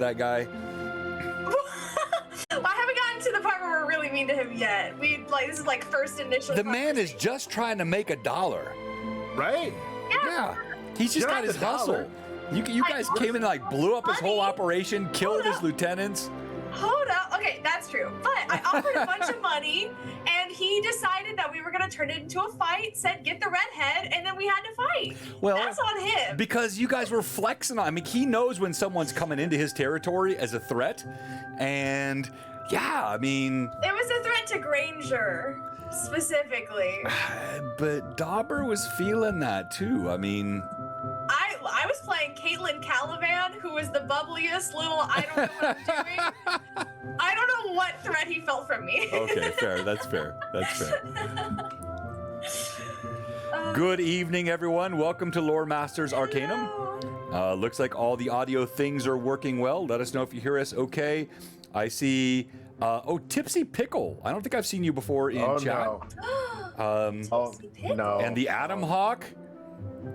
that guy. Well, I haven't gotten to the part where we're really mean to him yet. This is like first initial. The man is just trying to make $1, right? Yeah. He's just got his hustle. You guys came in and like blew up his whole operation, killed his lieutenants. Hold up. Okay, that's true. But I offered a bunch of money, and he decided that we were going to turn it into a fight, said, get the redhead, and then we had to fight. Well, that's on him. Because you guys were flexing on. I mean, he knows when someoe's coming into his territory as a threat. And, yeah, I mean... It was a threat to Granger, specifically. But Dauber was feeling that, too. I mean... I was playing Caitlin Caliban, who was the bubbliest little, I don't know what I'm doing. I don't know what threat he felt from me. Okay, fair. That's fair. Good evening, everyone. Welcome to Loremaster's Arcanum. Looks like all the audio things are working well. Let us know if you hear us okay. I see... Tipsy Pickle. I don't think I've seen you before in chat. No. And the Adam Hawk.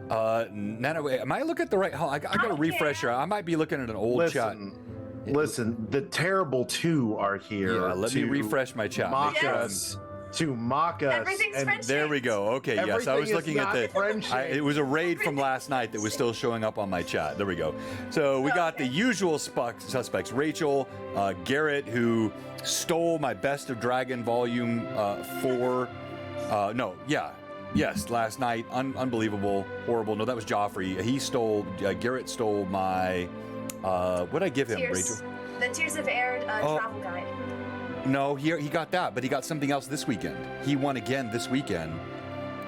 Am I looking at the right? I got to refresh here. I might be looking at an old chat. Listen, the terrible two are here. Yeah, let me refresh my chat. To mock us. Everything's friendship. There we go. Okay, yes, I was looking at the. It was a raid from last night that was still showing up on my chat. There we go. So we got the usual suspects: Rachel, Garrett, who stole my Best of Dragon Volume 4. Yes, last night. Unbelievable, horrible. No, that was Joffrey. He stole. Garrett stole my. What did I give him, Rachel? The Tears of Air travel guide. No, he got that, but he got something else this weekend. He won again this weekend.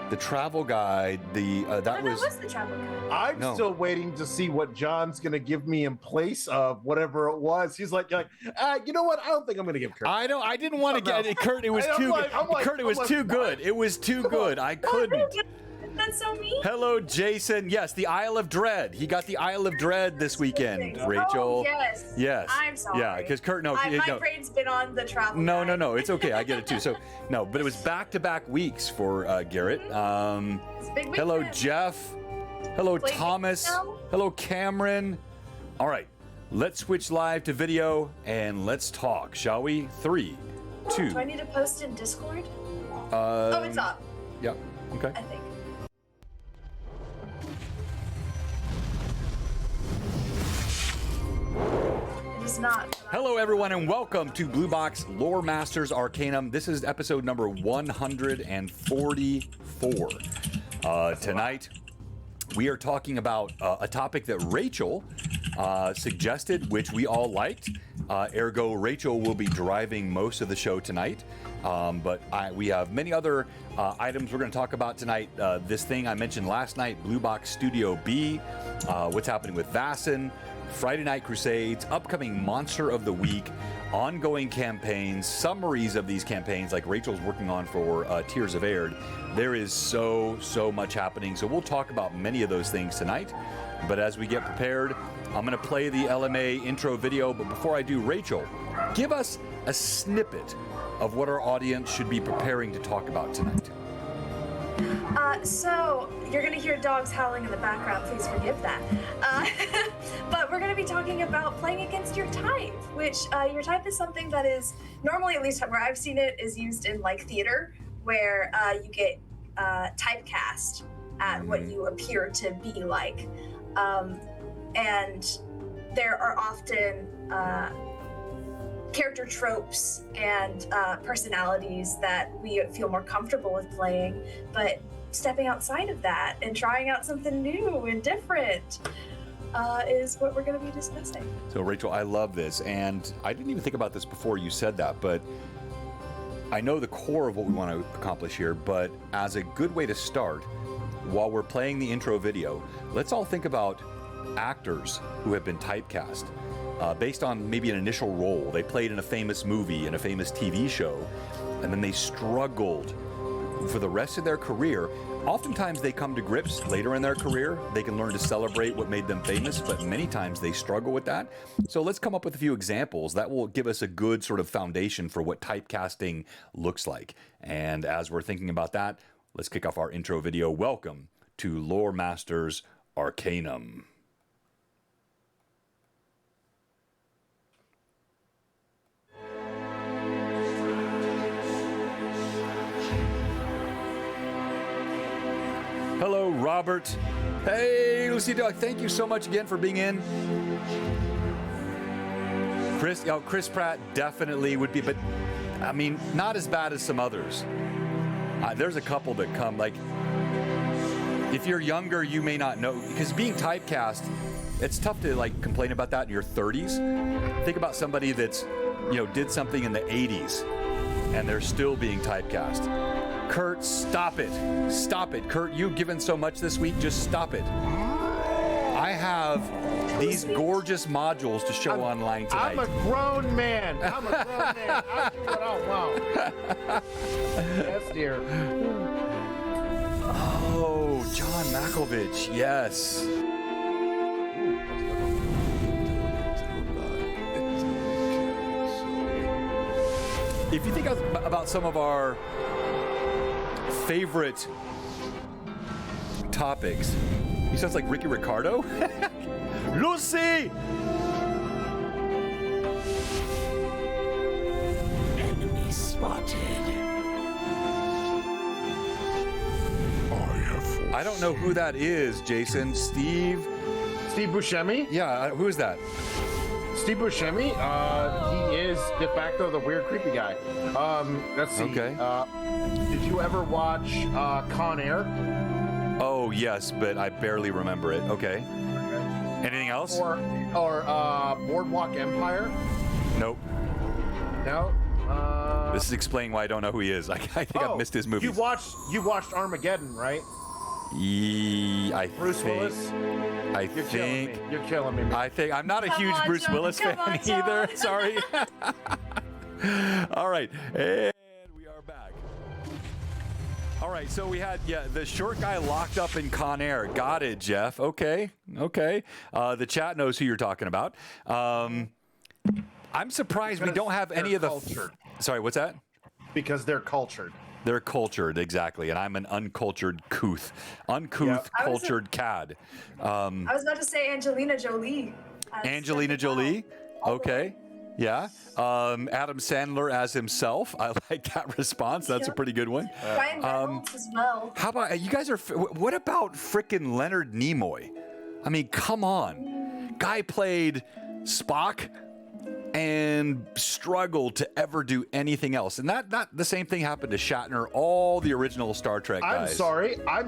The travel guide. That was the travel guide. I'm still waiting to see what John's gonna give me in place of whatever it was. He's like, you know what? I don't think I'm gonna give Kurt. I didn't want to get it, Kurt. It was too good. Kurt, it was too good. It was too good. I couldn't. That's so mean. Hello, Jason. Yes, the Isle of Dread. He got the Isle of Dread this weekend, Rachel. Oh, yes. Yes. I'm sorry. Yeah, because Kurt, my brain's been on the travel. No. It's okay. I get it too. So, no, but it was back-to-back weeks for Garrett. Hello, Jeff. Hello, Thomas. Hello, Cameron. All right, let's switch live to video and let's talk, shall we? 3, 2. Do I need to post in Discord? It's up. Yeah. Okay. I think. Not. Hello, everyone, and welcome to Blue Box Loremaster's Arcanum. This is episode number 144. Tonight, we are talking about a topic that Rachel suggested, which we all liked. Ergo, Rachel will be driving most of the show tonight. But we have many other items we're going to talk about tonight. This thing I mentioned last night, Blue Box Studio B, what's happening with Vaesen, Friday Night Crusades, upcoming Monster of the Week, ongoing campaigns, summaries of these campaigns like Rachel's working on for Tears of Air. There is so much happening, so we'll talk about many of those things tonight. But as we get prepared, I'm going to play the LMA intro video. But before I do, Rachel, give us a snippet of what our audience should be preparing to talk about tonight. So you're going to hear dogs howling in the background. Please forgive that. But we're going to be talking about playing against your type, which your type is something that is normally, at least where I've seen it, is used in like theater, where you get typecast at what you appear to be like. And there are often character tropes and personalities that we feel more comfortable with playing, but stepping outside of that and trying out something new and different is what we're going to be discussing. So Rachel, I love this, and I didn't even think about this before you said that, but I know the core of what we want to accomplish here, but as a good way to start, while we're playing the intro video, let's all think about actors who have been typecast. Based on maybe an initial role. They played in a famous movie, in a famous TV show, and then they struggled for the rest of their career. Oftentimes they come to grips later in their career. They can learn to celebrate what made them famous, but many times they struggle with that. So let's come up with a few examples that will give us a good sort of foundation for what typecasting looks like. And as we're thinking about that, let's kick off our intro video. Welcome to Loremaster's Arcanum. Robert. Hey, Lucy Dog. Thank you so much again for being in. Chris Pratt definitely would be, but I mean, not as bad as some others. There's a couple that come, like, if you're younger, you may not know, because being typecast, it's tough to like complain about that in your 30s. Think about somebody that's, did something in the 80s and they're still being typecast. Kurt, stop it. Stop it. Kurt, you've given so much this week, just stop it. I have these gorgeous modules to show online tonight. I'm a grown man. I do what I want. Yes, dear. Oh, John Malkovich, yes. If you think about some of our favorite topics, he sounds like Ricky Ricardo. Lucy! Enemy spotted. I don't know who that is, Jason. Steve Buscemi? Yeah, who is that? Steve Buscemi? He is de facto the weird, creepy guy. Let's see. Okay. Did you ever watch Con Air? Oh, yes, but I barely remember it. Okay. Anything else? Or Boardwalk Empire? Nope. No. This is explaining why I don't know who he is. I think I've missed his movies. You watched Armageddon, right? Bruce Willis? You're killing me. I think I'm not a huge Bruce John. Willis fan Come on, John. either. Sorry. All right, and we are back. All right, so we had the short guy locked up in Con Air. Got it, Jeff. Okay. The chat knows who you're talking about. I'm surprised we don't have any of the. Cultured. Sorry, what's that? Because they're cultured. They're cultured, exactly, and I'm an uncultured cultured cad. I was about to say Angelina Jolie. Angelina Jolie, okay, yeah. Adam Sandler as himself. I like that response. That's a pretty good one. Ryan Reynolds as well. How about you guys? What about frickin' Leonard Nimoy? I mean, come on, guy played Spock and struggled to ever do anything else. And that the same thing happened to Shatner, all the original Star Trek guys. I'm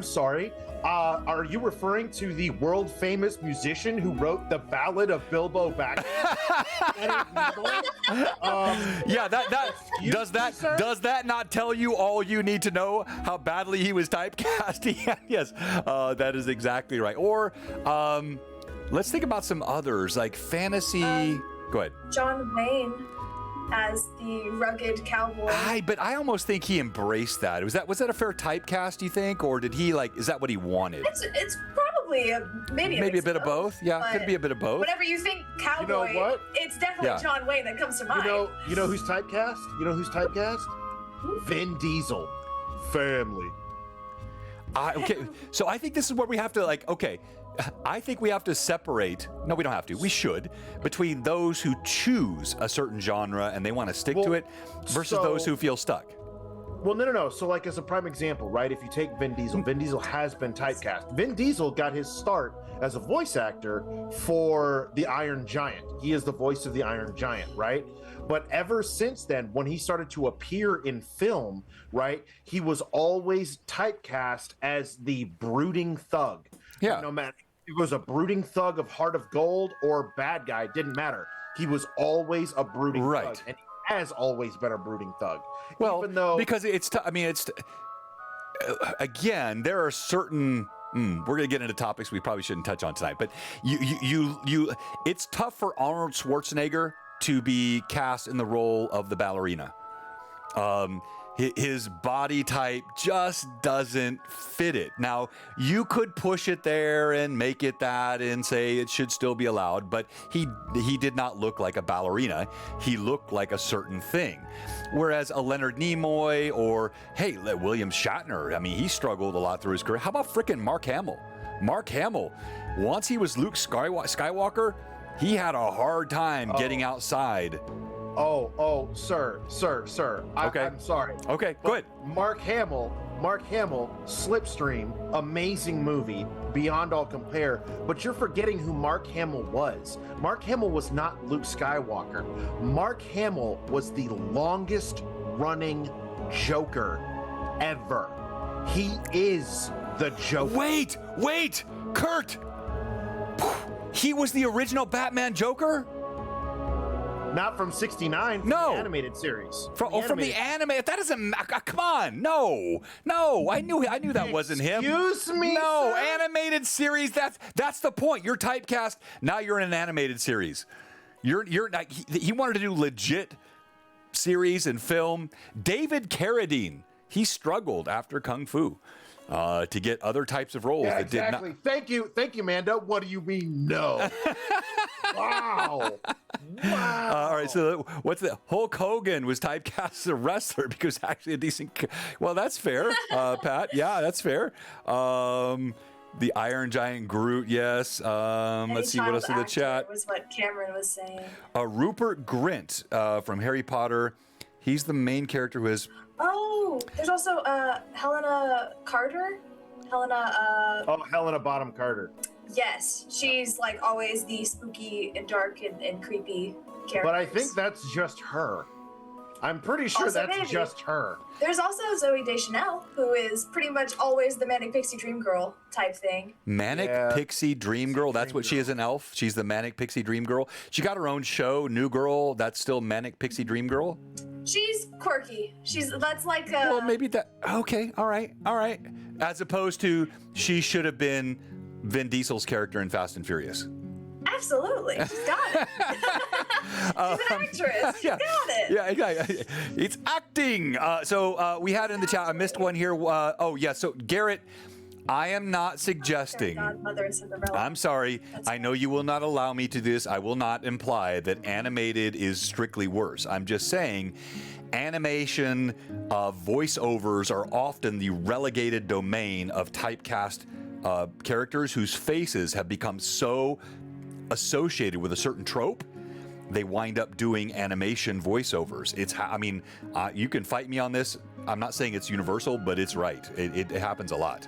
sorry. Are you referring to the world famous musician who wrote the Ballad of Bilbo Baggins? Yeah, does that not tell you all you need to know how badly he was typecast? Yes, that is exactly right. Or let's think about some others like fantasy. Go ahead. John Wayne as the rugged cowboy. But I almost think he embraced that. Was that a fair typecast, you think? Or did he is that what he wanted? It's probably maybe a bit of both. Yeah, could be a bit of both. Whatever you think cowboy, You know what? it's definitely John Wayne that comes to mind. You know who's typecast? Vin Diesel. Family. Okay, so I think this is where we have to I think we have to separate. No, we don't have to. We should between those who choose a certain genre and they want to stick to it versus those who feel stuck. Well, no. So, as a prime example, right? If you take Vin Diesel has been typecast. Vin Diesel got his start as a voice actor for the Iron Giant. He is the voice of the Iron Giant, right? But ever since then, when he started to appear in film, right, he was always typecast as the brooding thug. Yeah. No matter if it was a brooding thug of Heart of Gold or bad guy, didn't matter. He was always a brooding thug, and he has always been a brooding thug. Well, even though because again, there are certain. We're going to get into topics we probably shouldn't touch on tonight, but it's tough for Arnold Schwarzenegger to be cast in the role of the ballerina. His body type just doesn't fit it. Now, you could push it there and make it that and say it should still be allowed, but he did not look like a ballerina. He looked like a certain thing. Whereas a Leonard Nimoy or, William Shatner, I mean, he struggled a lot through his career. How about frickin' Mark Hamill? Mark Hamill, once he was Luke Skywalker, he had a hard time getting outside. Oh, sir. Okay. I'm sorry. Okay, But good. Mark Hamill Mark Hamill, Slipstream, amazing movie, beyond all compare, but you're forgetting who Mark Hamill was. Mark Hamill was not Luke Skywalker. Mark Hamill was the longest running Joker ever. He is the Joker. Wait, Kurt! He was the original Batman Joker? Not from '69. No. The animated series. From the anime. That doesn't. Come on, no. I knew that wasn't him. Excuse me. No, sir? animated series. That's the point. You're typecast. Now you're in an animated series. You're not. He wanted to do legit series and film. David Carradine. He struggled after Kung Fu to get other types of roles that exactly. did not. Thank you, Manda. What do you mean, no? Wow. All right, so what's the Hulk Hogan was typecast as a wrestler because actually a decent. Well, that's fair, Pat. Yeah, that's fair. The Iron Giant Groot, yes. Let's see what else in the chat. Was what Cameron was saying. Rupert Grint from Harry Potter. He's the main character who is. Oh, there's also Helena Carter. Helena Bonham Carter. Yes, she's like always the spooky and dark and creepy character. But I think that's just her. I'm pretty sure Also, that's maybe. just her. There's also Zooey Deschanel, who is pretty much always the Manic Pixie Dream Girl type thing. Manic Pixie Dream Girl. That's what she is in Elf. She's the Manic Pixie Dream Girl. She got her own show, New Girl. That's still Manic Pixie Dream Girl. She's quirky. That's like well, maybe that. Okay, all right. As opposed to she should have been Vin Diesel's character in Fast and Furious. Absolutely, she's got it. She's an actress. She's got it. Yeah, it's acting. So we had in the chat. I missed one here. So Garrett, I am not suggesting. Godmother and Cinderella. I'm sorry. I know you will not allow me to this. I will not imply that animated is strictly worse. I'm just saying animation voiceovers are often the relegated domain of typecast characters whose faces have become so associated with a certain trope. They wind up doing animation voiceovers. You can fight me on this. I'm not saying it's universal, but it's right. It happens a lot.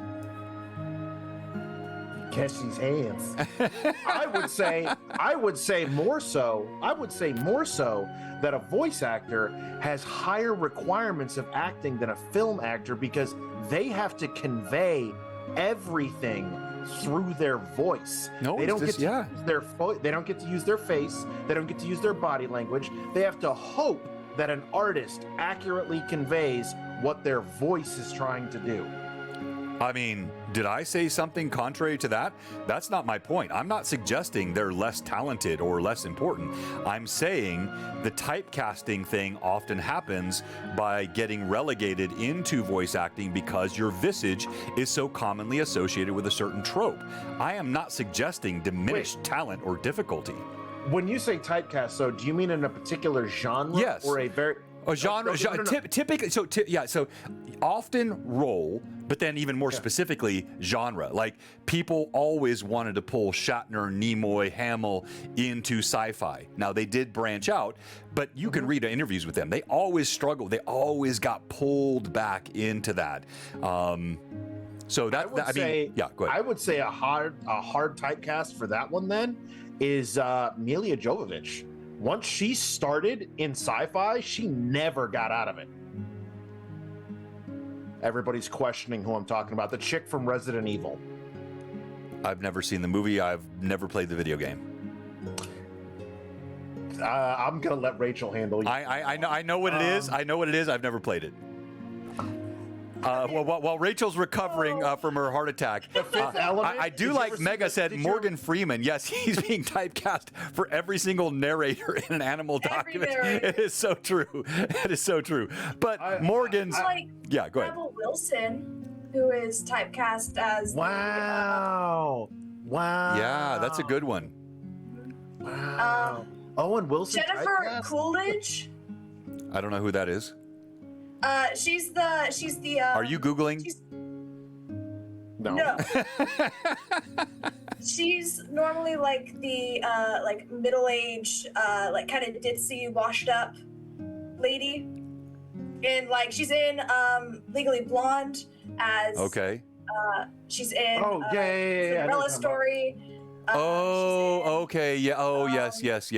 Catch these hands. I would say more so that a voice actor has higher requirements of acting than a film actor because they have to convey everything through their voice. They don't get to use their face. They don't get to use their body language. They have to hope that an artist accurately conveys what their voice is trying to do. I mean, did I say something contrary to that? That's not my point. I'm not suggesting they're less talented or less important. I'm saying the typecasting thing often happens by getting relegated into voice acting because your visage is so commonly associated with a certain trope. I am not suggesting diminished talent or difficulty. When you say typecast, so do you mean in a particular genre? Yes. Or a very... A genre, No. typically, so often role, but then even more specifically, genre. Like, people always wanted to pull Shatner, Nimoy, Hamill into sci-fi. Now, they did branch out, but you can read interviews with them. They always struggled. They always got pulled back into that. So go ahead. I would say a hard typecast for that one then is Milla Jovovich. Once she started in sci-fi, she never got out of it. Everybody's questioning who I'm talking about. The chick from Resident Evil. I've never seen the movie. I've never played the video game. I'm gonna let Rachel handle you. I know what it is. I know what it is. I've never played it. While Rachel's recovering from her heart attack, I do like Mega said Morgan Freeman. Yes, he's being typecast for every single narrator in an animal document. It is so true. It is so true. But Morgan's... go ahead. Rebel Wilson, who is typecast as... Wow. Yeah, that's a good one. Wow. Owen Wilson Jennifer typecast? Coolidge. I don't know who that is. She's the. Are you Googling? No. She's normally like the middle-aged, like kind of ditzy, washed-up lady. And like she's in Legally Blonde as Okay. She's in yeah. Cinderella Story. Okay. Yeah. Oh, yes.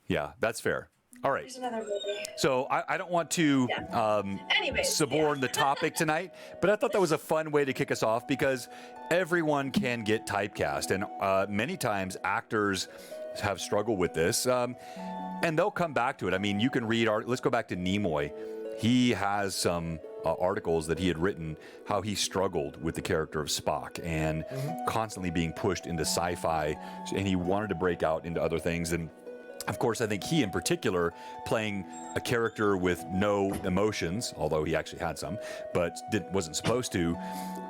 Yeah, that's fair. All right. There's another movie. So I don't want to suborn the topic tonight, but I thought that was a fun way to kick us off because everyone can get typecast, and many times actors have struggled with this, and they'll come back to it. I mean, you can read. Let's go back to Nimoy. He has some articles that he had written how he struggled with the character of Spock and constantly being pushed into sci-fi, and he wanted to break out into other things. And of course, I think he in particular, playing a character with no emotions, although he actually had some, but wasn't supposed to,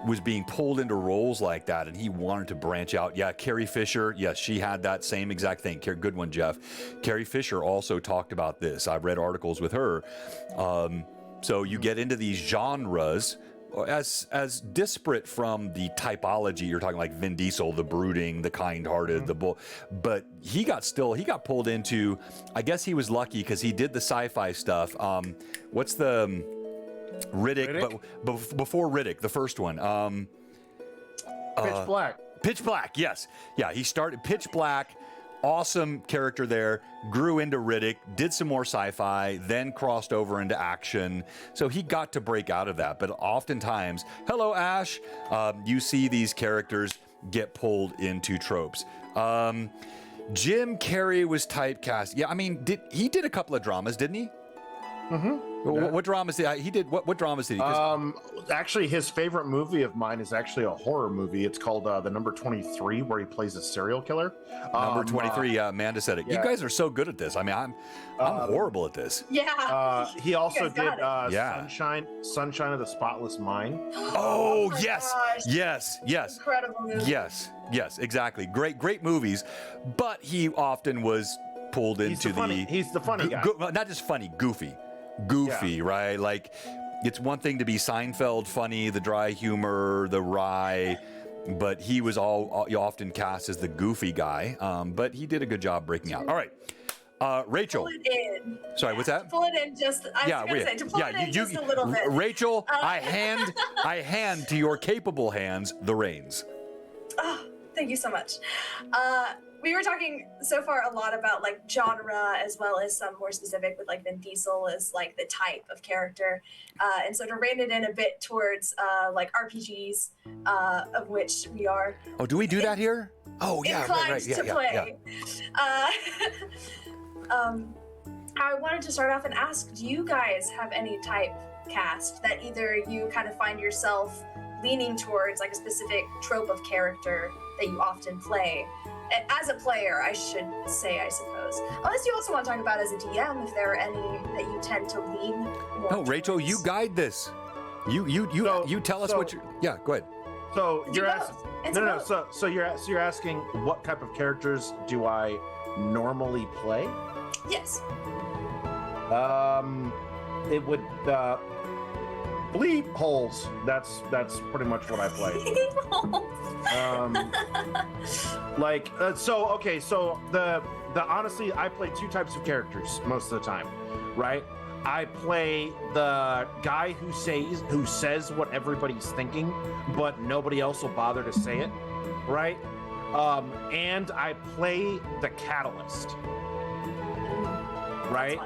was being pulled into roles like that, and he wanted to branch out. Yeah, Carrie Fisher, yes, she had that same exact thing. Good one, Jeff. Carrie Fisher also talked about this. I've read articles with her. So you get into these genres as disparate from the typology. You're talking like Vin Diesel, the brooding, the kind-hearted, the bull. But he got pulled into, I guess he was lucky because he did the sci-fi stuff. What's the Riddick? But before Riddick, the first one. Pitch Black. Pitch Black, yes. Yeah, he started Pitch Black. Awesome character there, grew into Riddick, did some more sci-fi, then crossed over into action. So he got to break out of that. But oftentimes, hello, Ash, you see these characters get pulled into tropes. Jim Carrey was typecast. Yeah, I mean, he did a couple of dramas, didn't he? Mm-hmm. What dramas did he did? What dramas did he? Actually, his favorite movie of mine is actually a horror movie. It's called The Number 23, where he plays a serial killer. Number 23. Yeah, Amanda said it. Yeah. You guys are so good at this. I mean, I'm horrible at this. Yeah. He also did Yeah. Sunshine of the Spotless Mind. Oh, my yes, gosh. yes. Incredible movie. Yes, exactly. Great movies. But he often was pulled into he's the funny guy. Not just funny, goofy, Yeah. right? Like, it's one thing to be Seinfeld funny, the dry humor, the wry, but he was often cast as the goofy guy. But he did a good job breaking out. All right, Rachel. Pull it in. Sorry, what's that? Pull it in just. I was gonna say to pull it in just a little bit. Rachel, I hand to your capable hands the reins. Oh, thank you so much. We were talking so far a lot about like genre as well as some more specific with like Vin Diesel as like the type of character. And so to rein it in a bit towards like RPGs, of which we are. Oh, do we do that here? Oh, yeah, inclined right. to play. I wanted to start off and ask, do you guys have any type cast that either you kind of find yourself leaning towards, like a specific trope of character that you often play? As a player, I should say, I suppose. Unless you also want to talk about as a DM, if there are any that you tend to lean more No, Rachel, towards. you guide this. You tell us what you're. Yeah, go ahead. So Do you're both. asking. It's No. both. So you're asking what type of characters do I normally play? Yes. It would bleep holes. That's pretty much what I play. So the honestly, I play two types of characters most of the time, right? I play the guy who says what everybody's thinking, but nobody else will bother to say it, right? And I play the catalyst, right?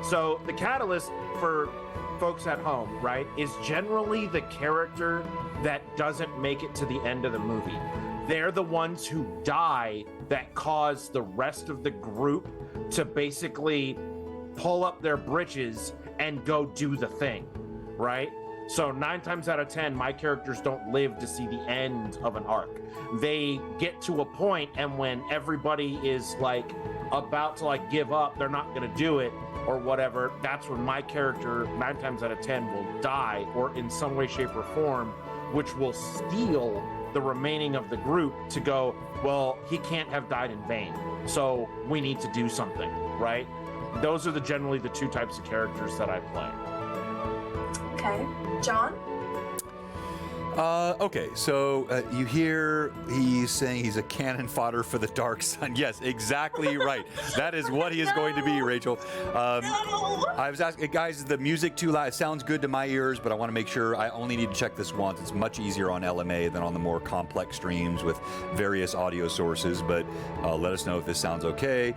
So the catalyst, for folks at home, right, is generally the character that doesn't make it to the end of the movie. They're the ones who die that cause the rest of the group to basically pull up their britches and go do the thing, right? So 9 times out of 10, my characters don't live to see the end of an arc. They get to a point, and when everybody is like about to like give up, they're not going to do it or whatever, that's when my character 9 times out of 10 will die, or in some way, shape, or form, which will steal the remaining of the group to go, well, he can't have died in vain, so we need to do something, right? Those are generally the two types of characters that I play. Okay. John? Okay, so you hear he's saying he's a cannon fodder for the Dark Sun. Yes, exactly right. That is what he is going to be, Rachel. I was asking, guys, is the music too loud? It sounds good to my ears, but I want to make sure. I only need to check this once. It's much easier on LMA than on the more complex streams with various audio sources, but let us know if this sounds okay.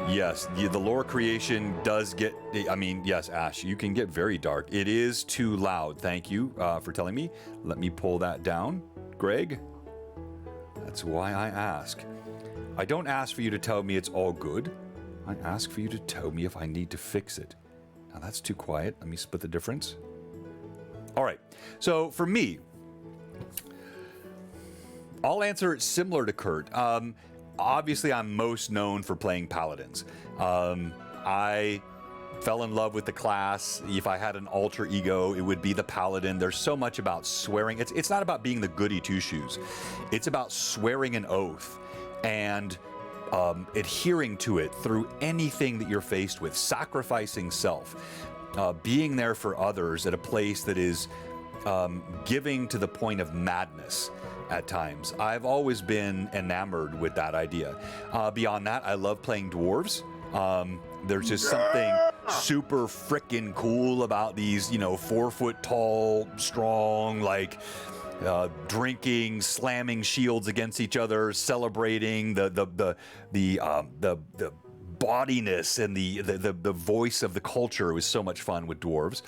Yes, the lore creation does get, I mean, yes, Ash, you can get very dark. It is too loud. Thank you for telling me. Let me pull that down, Greg. That's why I ask. I don't ask for you to tell me it's all good. I ask for you to tell me if I need to fix it. Now that's too quiet. Let me split the difference. All right, so for me, I'll answer it similar to Kurt. Obviously, I'm most known for playing paladins. I fell in love with the class. If I had an alter ego, it would be the paladin. There's so much about swearing. It's not about being the goody two-shoes. It's about swearing an oath and adhering to it through anything that you're faced with, sacrificing self, being there for others at a place that is giving to the point of madness. At times, I've always been enamored with that idea. Beyond that, I love playing dwarves. There's just something super frickin' cool about these, 4 foot tall, strong, like drinking, slamming shields against each other, celebrating the bodiness and the voice of the culture. It was so much fun with dwarves.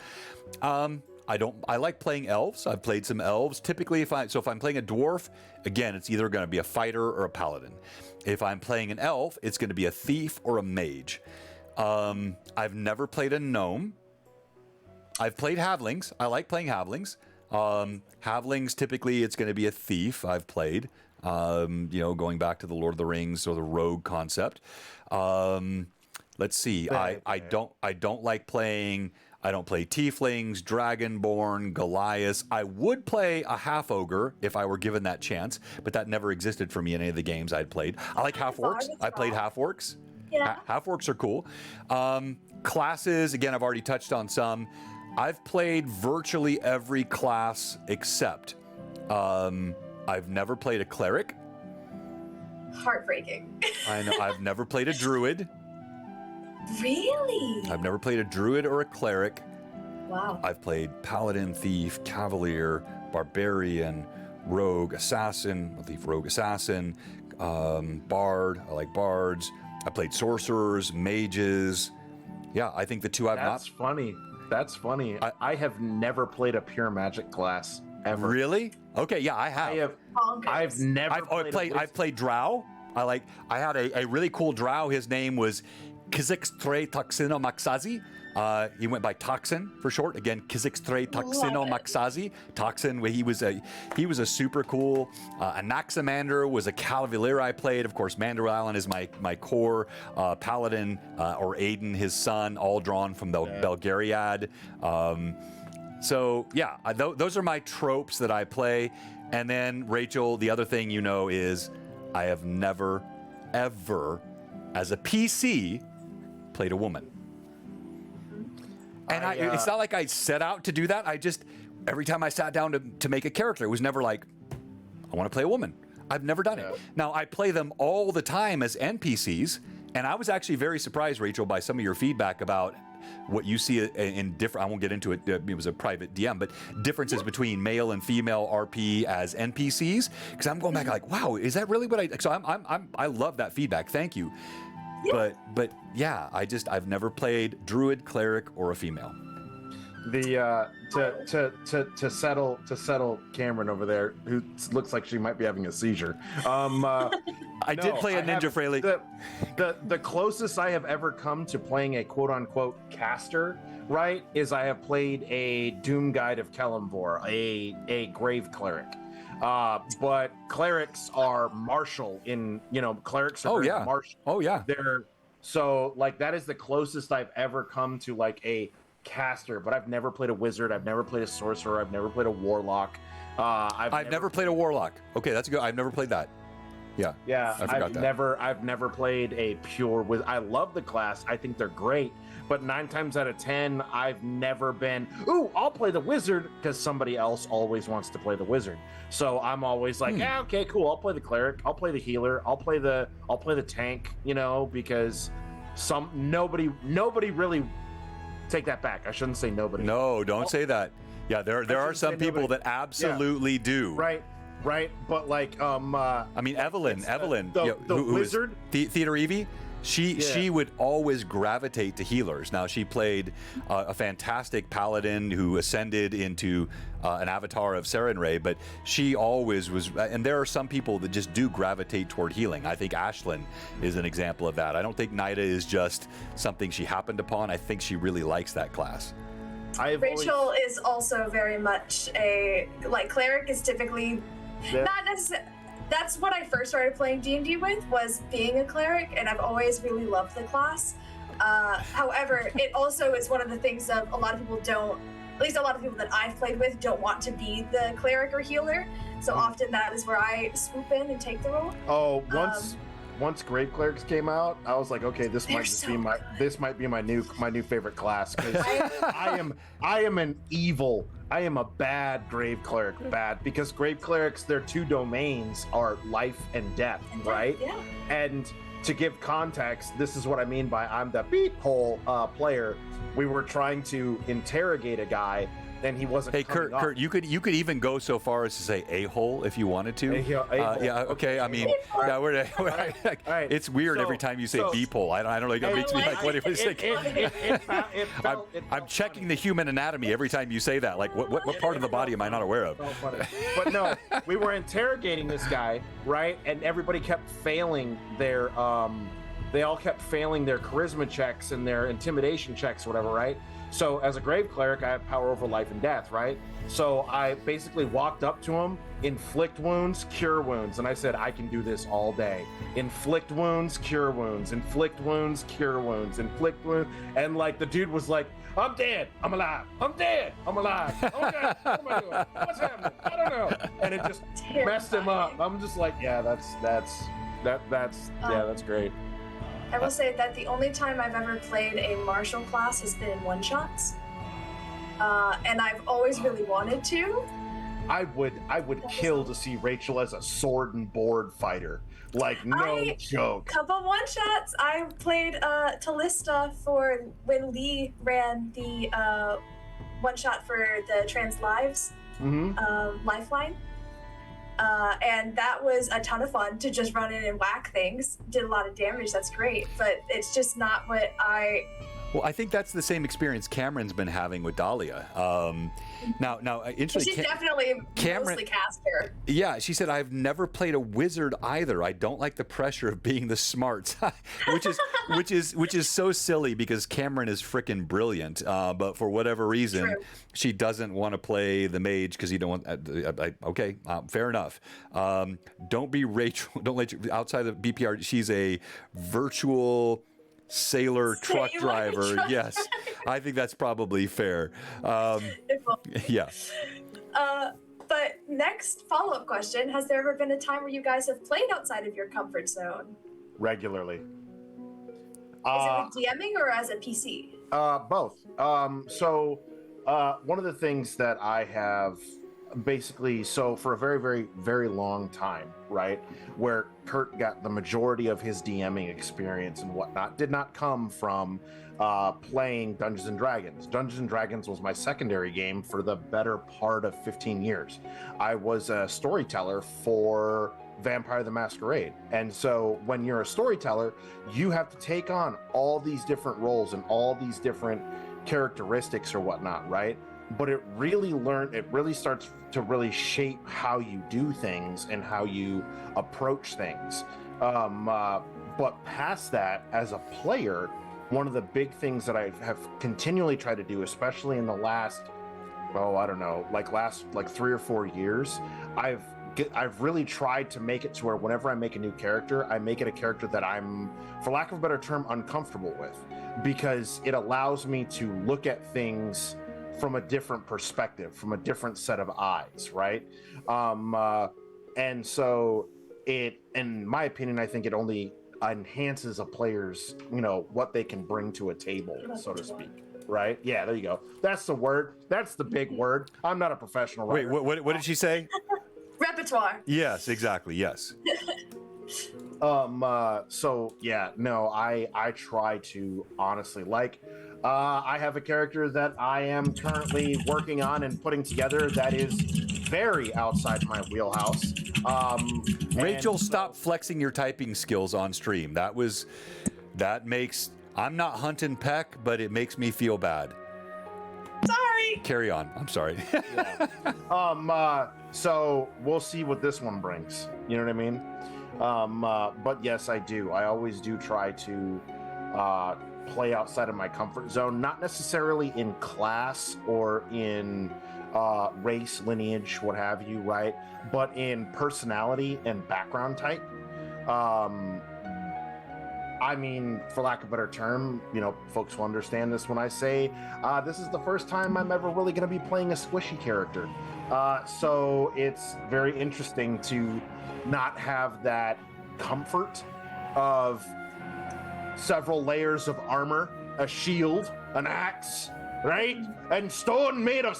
I like playing elves. I've played some elves. Typically, if I'm playing a dwarf, again, it's either going to be a fighter or a paladin. If I'm playing an elf, it's going to be a thief or a mage. I've never played a gnome. I've played halflings. I like playing halflings. Halflings, typically, it's going to be a thief. I've played. Going back to the Lord of the Rings or the rogue concept. Let's see. I don't like playing. I don't play tieflings, dragonborn, Goliaths. I would play a half ogre if I were given that chance, but that never existed for me in any of the games I'd played. I like half orcs. I played half orcs. Yeah. Half orcs are cool. Classes, again, I've already touched on some. I've played virtually every class except I've never played a cleric. Heartbreaking. I know. I've never played a druid. Really? I've never played a druid or a cleric. Wow. I've played paladin, thief, cavalier, barbarian, rogue, assassin, bard. I like bards. I played sorcerers, mages. Yeah, I think the two I've That's funny. That's funny. I have never played a pure magic class ever. Really? Okay, yeah, I have. I've never I've played drow. I had a really cool drow. His name was Kizixtre Toxino Maxazi. He went by Toxin for short. Again, Kizixtre Toxino Maxazi. Toxin. He was a super cool. Anaximander was a Cavalier I played. Of course, Mandarin is my core paladin, or Aiden, his son, all drawn from the Belgariad. So yeah, those are my tropes that I play. And then Rachel, the other thing is I have never, ever, as a PC, played a woman. And it's not like I set out to do that. I just, every time I sat down to make a character, it was never like, I want to play a woman. I've never done it. Now, I play them all the time as NPCs, and I was actually very surprised, Rachel, by some of your feedback about what you see in different, I won't get into it, it was a private DM, but differences between male and female RP as NPCs, because I'm going back like, wow, is that really what I love that feedback, thank you. Yeah. But yeah, I've never played druid, cleric, or a female. The to settle Cameron over there, who looks like she might be having a seizure. I did play a ninja Fraley. The closest I have ever come to playing a quote unquote caster, right, is I have played a Doom Guide of Kelemvor, a grave cleric. But clerics are martial clerics are very martial. Oh yeah. So that is the closest I've ever come to like a caster, but I've never played a wizard, I've never played a sorcerer, I've never played a warlock. I've never played a warlock. Okay, that's good. I've never played that. Yeah, I forgot that. I've never played a pure with. I love the class. I think they're great, but 9 times out of 10, I've never been. Ooh, I'll play the wizard because somebody else always wants to play the wizard. So I'm always like, yeah, okay, cool. I'll play the cleric. I'll play the healer. I'll play the tank. You know, because nobody really. Take that back. I shouldn't say nobody. No, don't say that. Yeah, there are some people that absolutely do. Right, but like I mean, Evelyn, the who wizard, Theater Evie, she would always gravitate to healers. Now she played a fantastic paladin who ascended into an avatar of Sarenrae, but she always was. And there are some people that just do gravitate toward healing. I think Ashlyn is an example of that. I don't think Nida is just something she happened upon. I think she really likes that class. Rachel is also very much cleric is typically not necessarily. That's what I first started playing D&D with, was being a cleric, and I've always really loved the class. However, it also is one of the things of a lot of people don't, at least a lot of people that I've played with, don't want to be the cleric or healer. So often that is where I swoop in and take the role. Oh, once Grave Clerics came out, I was like, okay, this might be my new favorite class, because I am a bad Grave Cleric, because Grave Clerics, their 2 domains are life and death, right? Yeah. And to give context, this is what I mean by I'm the beephole player. We were trying to interrogate a guy, and he wasn't. Hey, Kurt, you could even go so far as to say a-hole if you wanted to. Yeah, okay. I mean, it's weird every time you say beephole. I don't know. It makes me like, what do you think? I'm checking the human anatomy every time you say that. Like, what part of the body am I not aware of? But no, we were interrogating this guy, right? And everybody kept failing their they all kept failing their charisma checks and their intimidation checks, whatever, right? So as a Grave Cleric, I have power over life and death, right? So I basically walked up to him, inflict wounds, cure wounds, and I said, I can do this all day. Inflict wounds, cure wounds, inflict wounds, cure wounds, inflict wounds, and like the dude was like, I'm dead, I'm alive, I'm dead, I'm alive. Oh God, what am I doing? What's happening? I don't know. And it just messed him up. I'm just like, yeah, that's great. I will say that the only time I've ever played a martial class has been in one-shots. And I've always really wanted to. I would kill to see Rachel as a sword and board fighter. Like, no joke. Couple one-shots. I played Talista for when Lee ran the one-shot for the Trans Lives Lifeline. And that was a ton of fun to just run in and whack things. Did a lot of damage, that's great, but it's just not what Well, I think that's the same experience Cameron's been having with Dahlia. Now, interestingly, she's definitely mostly caster. Yeah, she said, I've never played a wizard either. I don't like the pressure of being the smart, which is so silly because Cameron is freaking brilliant. But for whatever reason, she doesn't want to play the mage because you don't want. Okay, fair enough. Don't be Rachel. Don't let you outside of BPR. She's a virtual sailor truck driver. Yes, I think that's probably fair. Yeah. But next follow-up question, has there ever been a time where you guys have played outside of your comfort zone? Regularly. Is it with DMing or as a PC? Both. So one of the things that I have basically, so for a very, very, very long time, right, where Kurt got the majority of his DMing experience and whatnot did not come from playing Dungeons and Dragons. Dungeons and Dragons was my secondary game for the better part of 15 years. I was a storyteller for Vampire the Masquerade. And so when you're a storyteller, you have to take on all these different roles and all these different characteristics or whatnot, right? But it really starts to really shape how you do things and how you approach things. But past that, as a player, one of the big things that I have continually tried to do, especially in the last, last 3 or 4 years, I've really tried to make it to where whenever I make a new character, I make it a character that I'm, for lack of a better term, uncomfortable with, because it allows me to look at things from a different perspective, from a different set of eyes, right? And so it, in my opinion, I think it only enhances a player's, you know, what they can bring to a table, so to speak. Right? Yeah, there you go. That's the word. That's the big word. I'm not a professional writer. Wait, what did she say? Repertoire. Yes, exactly. Yes. So yeah, no, I try to honestly, like, I have a character that I am currently working on and putting together that is very outside my wheelhouse. Rachel, stop flexing your typing skills on stream. That makes, I'm not hunting Peck, but it makes me feel bad. Sorry. Carry on. I'm sorry. So we'll see what this one brings. You know what I mean? But yes, I do. I always do try to play outside of my comfort zone, not necessarily in class or in race, lineage, what have you, right? But in personality and background type. I mean, for lack of a better term, you know, folks will understand this when I say this is the first time I'm ever really going to be playing a squishy character. So it's very interesting to not have that comfort of several layers of armor, a shield, an axe, right? And skin made of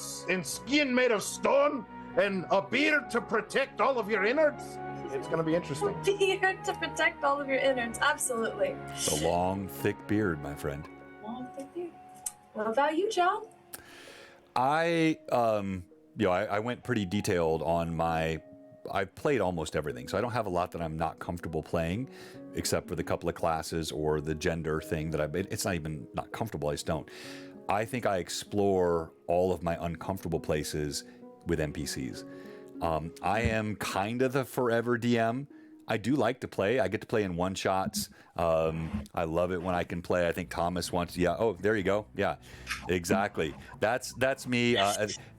stone, and a beard to protect all of your innards. It's going to be interesting. Beard to protect all of your innards. Absolutely. The long, thick beard, my friend. Long, thick beard. What about you, John? I went pretty detailed on I've played almost everything, so I don't have a lot that I'm not comfortable playing, except for the couple of classes or the gender thing that it's not even not comfortable, I just don't. I think I explore all of my uncomfortable places with NPCs. I am kind of the forever DM. I do like to play. I get to play in one-shots. I love it when I can play. I think Thomas wants, yeah. Oh, there you go. Yeah, exactly. That's me.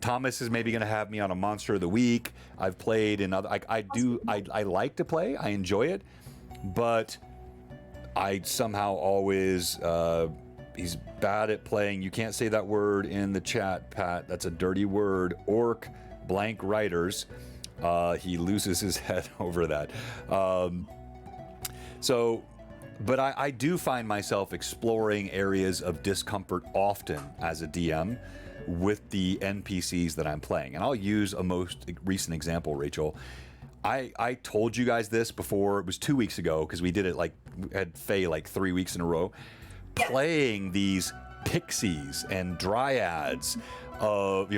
Thomas is maybe going to have me on a Monster of the Week. I've played in other. I like to play. I enjoy it, but I somehow always. He's bad at playing. You can't say that word in the chat, Pat. That's a dirty word. Orc. Blank writers, he loses his head over that. But I do find myself exploring areas of discomfort often as a DM with the NPCs that I'm playing. And I'll use a most recent example, Rachel. I told you guys this before, it was 2 weeks ago, because we did it we had Faye 3 weeks in a row, playing these pixies and dryads,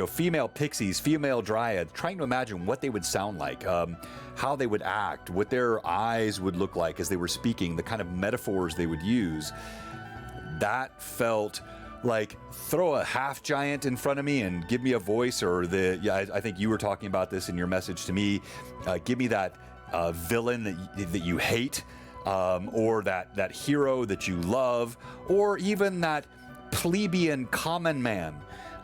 female pixies, female dryads, trying to imagine what they would sound like, how they would act, what their eyes would look like as they were speaking, the kind of metaphors they would use. That felt like throw a half giant in front of me and give me a voice, or I think you were talking about this in your message to me. Give me that villain that you hate, or that hero that you love, or even that plebeian common man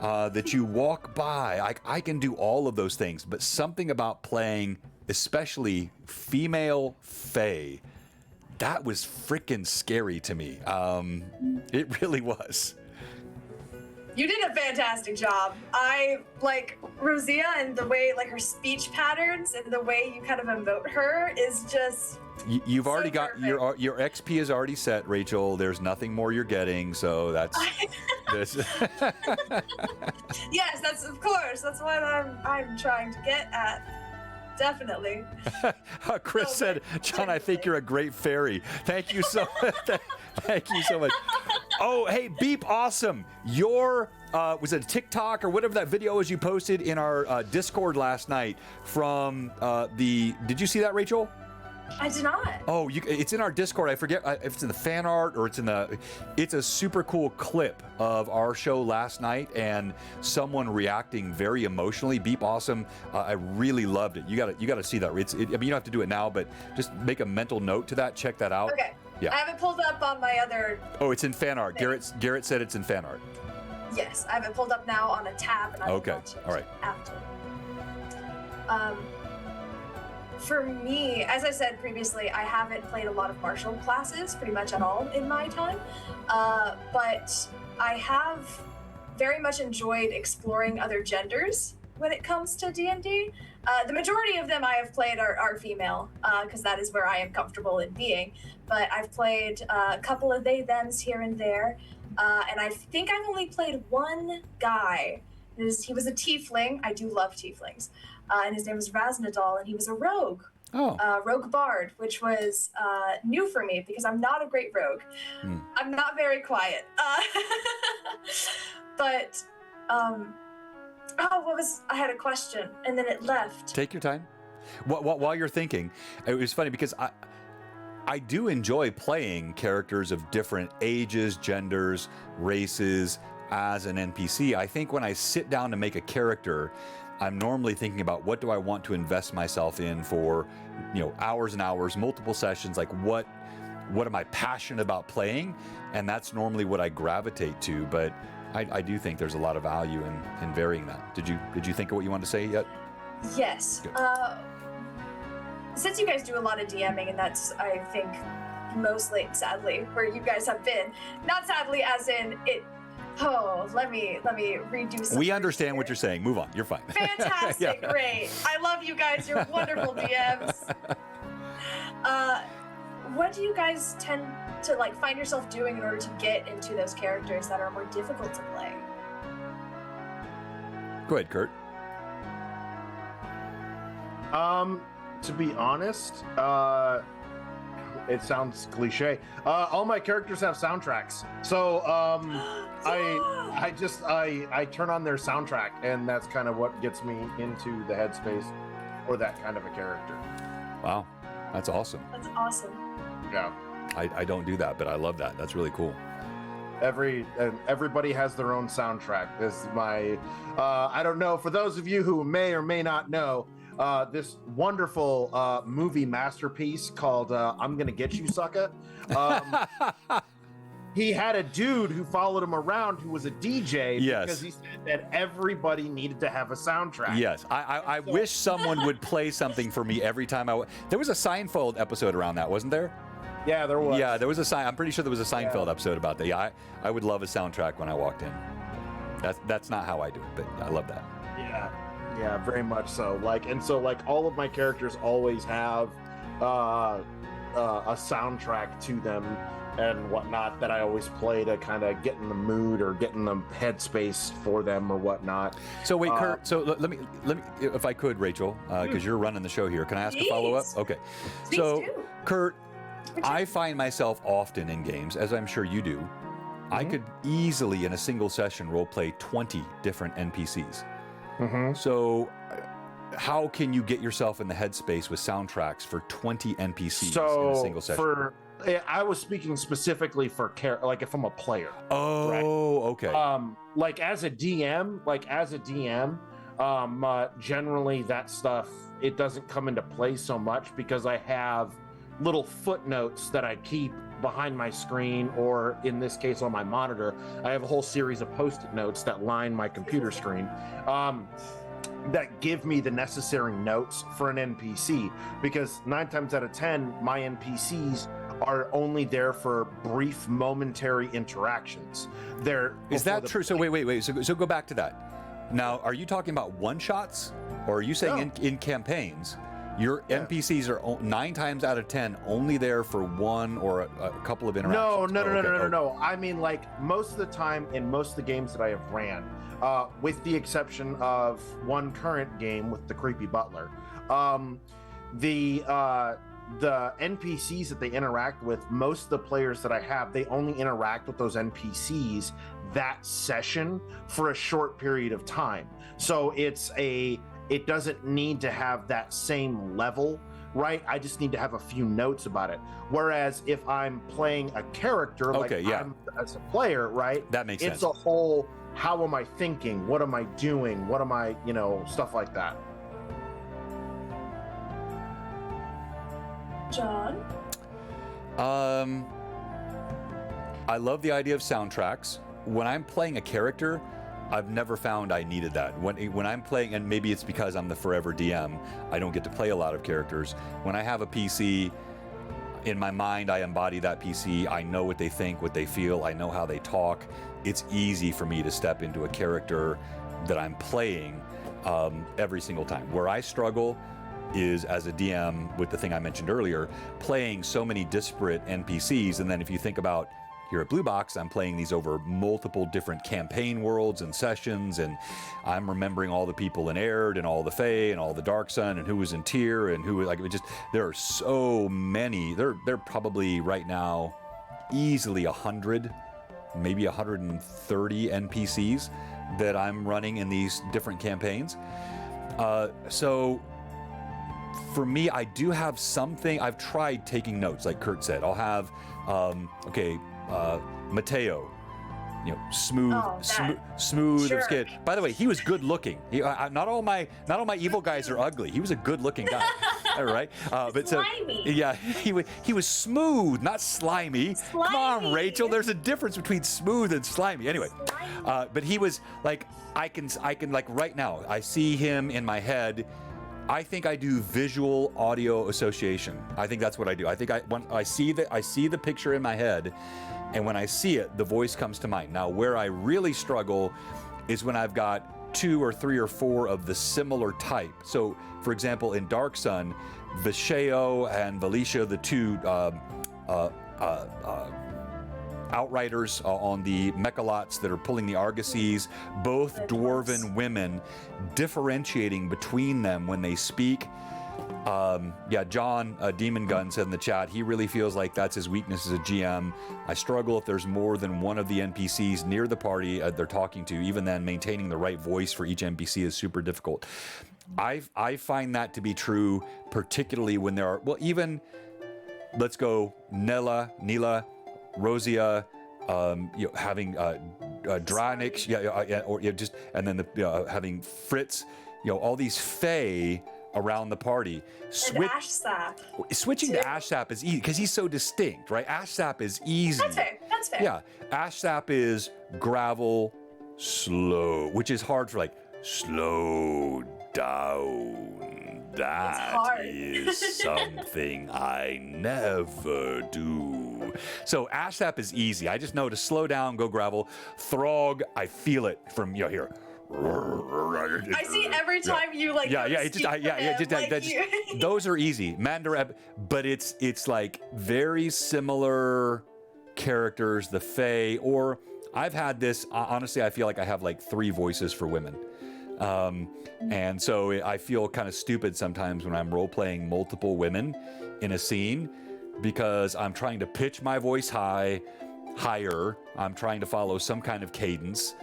that you walk by. I can do all of those things, but something about playing, especially female Fae, that was freaking scary to me. It really was. You did a fantastic job. I like Rosia, and the way her speech patterns and the way you kind of emote her is just. You've so already got perfect. your XP is already set, Rachel. There's nothing more you're getting, so that's. Yes, that's of course. That's what I'm trying to get at. Definitely. Chris said, John, I think you're a great fairy. Thank you so much. Thank you so much. Oh, hey, Beep, awesome. Your, was it a TikTok or whatever that video was you posted in our Discord last night from did you see that, Rachel? I did not. Oh, it's in our Discord. I forget if it's in the fan art or it's a super cool clip of our show last night and someone reacting very emotionally. Beep, awesome. I really loved it. You got to see that. I mean, you don't have to do it now, but just make a mental note to that. Check that out. Okay. Yeah. I haven't pulled up on my other. Oh, it's in fan art. Garrett said it's in fan art. Yes, I have it pulled up now on a tab, and I will watch it all right. after. For me, as I said previously, I haven't played a lot of martial classes pretty much at all in my time, but I have very much enjoyed exploring other genders when it comes to D&D. The majority of them I have played are female, because that is where I am comfortable in being. But I've played a couple of they thems here and there, and I think I've only played one guy. He was a tiefling. I do love tieflings, and his name was Raznadal, and he was a rogue. Rogue Bard, which was new for me because I'm not a great rogue. I'm not very quiet. But I had a question and then it left. Take your time. While you're thinking, it was funny because I do enjoy playing characters of different ages, genders, races as an NPC. I think when I sit down to make a character, I'm normally thinking about what do I want to invest myself in for, hours and hours, multiple sessions, like what am I passionate about playing? And that's normally what I gravitate to, but I do think there's a lot of value in varying that. Did you think of what you wanted to say yet? Yes. Since you guys do a lot of DMing, and that's, I think, mostly, sadly, where you guys have been, not sadly as in it. Oh, let me redo something. We understand what you're saying. Move on. You're fine. Fantastic. Yeah. Great. I love you guys. You're wonderful DMs. What do you guys tend to find yourself doing in order to get into those characters that are more difficult to play? Go ahead, Kurt. To be honest, it sounds cliche. All my characters have soundtracks, so I turn on their soundtrack, and that's kind of what gets me into the headspace for that kind of a character. Wow, that's awesome. That's awesome. Yeah, I don't do that, but I love that. That's really cool. Everybody has their own soundtrack. This is my I don't know, for those of you who may or may not know, this wonderful movie masterpiece called I'm Gonna Get You, Sucker. He had a dude who followed him around who was a DJ because he said that everybody needed to have a soundtrack. Yes, I wish someone would play something for me every time There was a Seinfeld episode around that, wasn't there? Yeah, there was. Yeah, there was I'm pretty sure there was a Seinfeld episode about that. Yeah, I would love a soundtrack when I walked in. That's not how I do it, but I love that. Yeah, very much so. All of my characters always have a soundtrack to them and whatnot that I always play to kind of get in the mood or get in the headspace for them or whatnot. So wait, Kurt. So let me, if I could, Rachel, because you're running the show here. Can I ask a follow-up? Okay. Please do. Kurt, I find myself often in games, as I'm sure you do. I could easily, in a single session, role-play 20 different NPCs. So how can you get yourself in the headspace with soundtracks for 20 NPCs in a single session? I was speaking specifically for if I'm a player. Oh, right? Okay. As a DM, generally that stuff, it doesn't come into play so much because I have little footnotes that I keep behind my screen, or in this case on my monitor. I have a whole series of post-it notes that line my computer screen that give me the necessary notes for an NPC, because 9 times out of 10 my NPCs are only there for brief momentary interactions. Is that true? So wait. So go back to that. Now, are you talking about one-shots, or are you saying in campaigns your NPCs are 9 times out of 10 only there for one or a couple of interactions? No. I mean, most of the time in most of the games that I have ran, with the exception of one current game with the creepy butler, the NPCs that they interact with, most of the players that I have, they only interact with those NPCs that session for a short period of time. So it doesn't need to have that same level, right? I just need to have a few notes about it. Whereas if I'm playing a character, I'm as a player, right? That makes sense. It's a whole, how am I thinking? What am I doing? What am I, stuff like that. John? I love the idea of soundtracks. When I'm playing a character, I've never found I needed that. When I'm playing, and maybe it's because I'm the forever DM, I don't get to play a lot of characters. When I have a PC, in my mind, I embody that PC. I know what they think, what they feel. I know how they talk. It's easy for me to step into a character that I'm playing every single time. Where I struggle is as a DM with the thing I mentioned earlier, playing so many disparate NPCs, and then if you think about here at Blue Box, I'm playing these over multiple different campaign worlds and sessions, and I'm remembering all the people in Aird and all the Fae and all the Dark Sun and who was in Tyr and who, like, it just, there are so many. They're probably right now easily 100, maybe 130 NPCs that I'm running in these different campaigns. So for me, I do have something. I've tried taking notes, like Kurt said. I'll have, Mateo, smooth, smooth of skin. By the way, he was good looking. Not all my evil guys are ugly. He was a good looking guy. All right, but slimy. So yeah, he was smooth, not slimy. Come on, Rachel. There's a difference between smooth and slimy. Anyway, but he was like, I can like right now. I see him in my head. I think I do visual audio association. I think that's what I do. I think when I see the picture in my head, and when I see it, the voice comes to mind. Now, where I really struggle is when I've got 2 or 3 or 4 of the similar type. So, for example, in Dark Sun, Visheo and Valicia, the 2 outriders on the mechalots that are pulling the argosies, both dwarven women, differentiating between them when they speak. John Demon Gun said in the chat, he really feels like that's his weakness as a GM. I struggle if there's more than one of the NPCs near the party they're talking to. Even then, maintaining the right voice for each NPC is super difficult. I find that to be true, particularly when there are, well, even, let's go Nila, Rosia, having Dranix, and then having Fritz, all these Fae around the party. And Ashsap. Switching to Ashsap is easy because he's so distinct, right? Ashsap is easy. That's fair. Yeah, Ashsap is gravel, slow, which is hard for, like, slow down. That is something I never do. So Ashsap is easy. I just know to slow down, go gravel. Throg, I feel it from here. I see every time you like. Those are easy. Mandareb, but it's like very similar characters. The Fae, or I've had this. Honestly, I feel like I have like 3 voices for women. And so I feel kind of stupid sometimes when I'm role-playing multiple women in a scene because I'm trying to pitch my voice higher. I'm trying to follow some kind of cadence.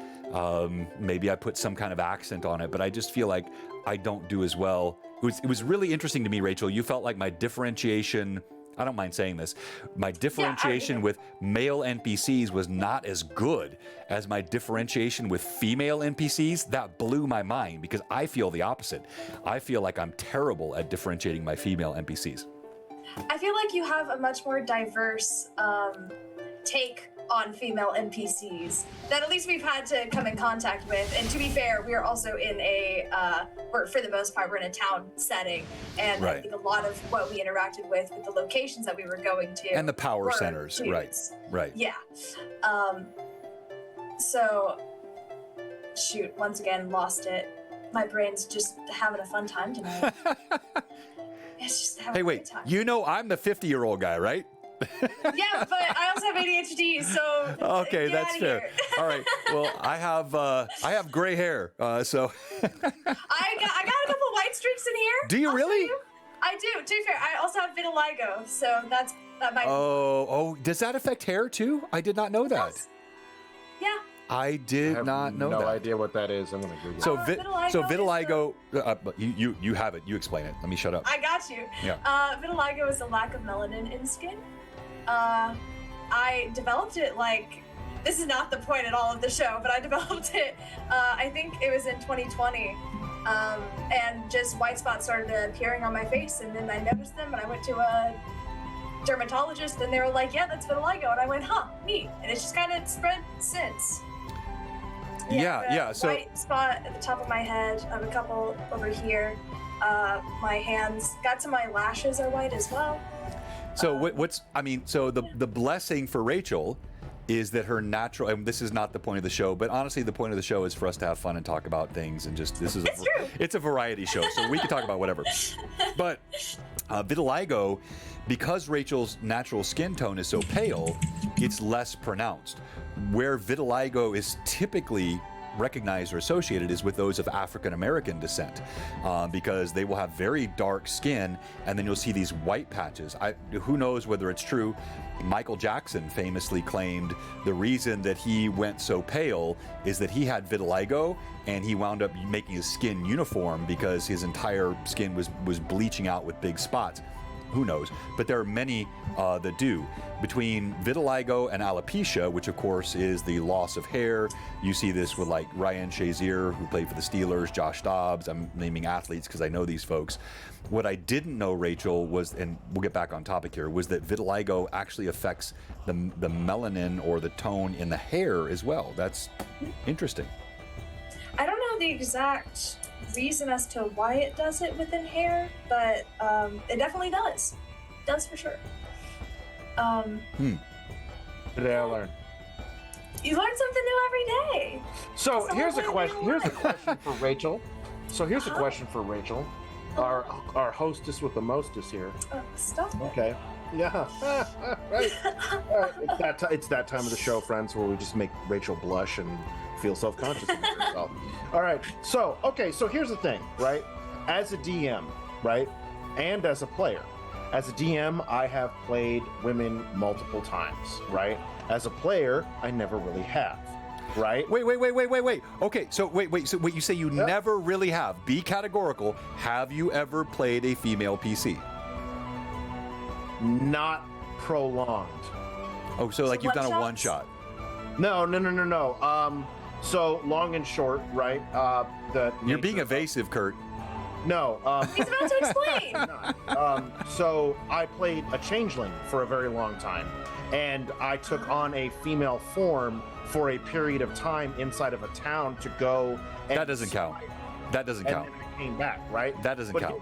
Maybe I put some kind of accent on it, but I just feel like I don't do as well. It was really interesting to me, Rachel. You felt like my differentiation, I don't mind saying this, my differentiation with male NPCs was not as good as my differentiation with female NPCs. That blew my mind because I feel the opposite. I feel like I'm terrible at differentiating my female NPCs. I feel like you have a much more diverse take on female NPCs that at least we've had to come in contact with. And to be fair, we are also in for the most part, we're in a town setting. And I think a lot of what we interacted with the locations that we were going to. And the power centers, dudes. Right. Yeah. So, shoot, once again, lost it. My brain's just having a fun time tonight. It's just having a good time. I'm the 50-year-old guy, right? Yeah, but I also have ADHD, so okay, that's fair. All right. Well, I have gray hair, so I got a couple white streaks in here. Do you really? I do. To be fair, I also have vitiligo, so that might. Oh, does that affect hair too? I did not know that. Yes. Yeah. I did not know that. No idea what that is. I'm gonna Google. So vitiligo. You have it. You explain it. Let me shut up. I got you. Yeah. Vitiligo is a lack of melanin in skin. I developed it this is not the point at all of the show, but I developed it. I think it was in 2020, and just white spots started appearing on my face, and then I noticed them, and I went to a dermatologist, and they were like, "Yeah, that's vitiligo," and I went, "Huh, neat," and it's just kind of spread since. Yeah. So white spot at the top of my head. I have a couple over here. My hands, got to my lashes are white as well. So so the blessing for Rachel is that her natural, and this is not the point of the show, but honestly, the point of the show is for us to have fun and talk about things, and just it's a variety show, so we can talk about whatever. But vitiligo, because Rachel's natural skin tone is so pale, it's less pronounced. Where vitiligo is typically recognized or associated is with those of African American descent, because they will have very dark skin, and then you'll see these white patches. Who knows whether it's true? Michael Jackson famously claimed the reason that he went so pale is that he had vitiligo, and he wound up making his skin uniform because his entire skin was bleaching out with big spots. Who knows? But there are many that do. Between vitiligo and alopecia, which of course is the loss of hair, you see this with like Ryan Shazier, who played for the Steelers, Josh Dobbs. I'm naming athletes because I know these folks. What I didn't know, Rachel, was, and we'll get back on topic here, was that vitiligo actually affects the melanin or the tone in the hair as well. That's interesting. I don't know the exact reason as to why it does it within hair, but it definitely does. Does for sure. What did I learn? You learn something new every day. So here's a question. new Here's a life. question for Rachel. Our hostess with the mostest here. Stop it. Okay. Yeah. Right. All right. It's that time of the show, friends, where we just make Rachel blush and feel self-conscious about herself. All right. So here's the thing, right? As a DM, right, and as a player. As a DM, I have played women multiple times, right? As a player, I never really have, right? Wait. Okay, so wait. So wait, you say you never really have. Be categorical. Have you ever played a female PC? Not prolonged. Oh, so like you've done a one One-shots? shot. No. So long and short, right? You're being evasive, Kurt. No. He's about to explain. So I played a changeling for a very long time, and I took on a female form for a period of time inside of a town to go. And That doesn't count. That doesn't count. And then I came back, right? That doesn't count.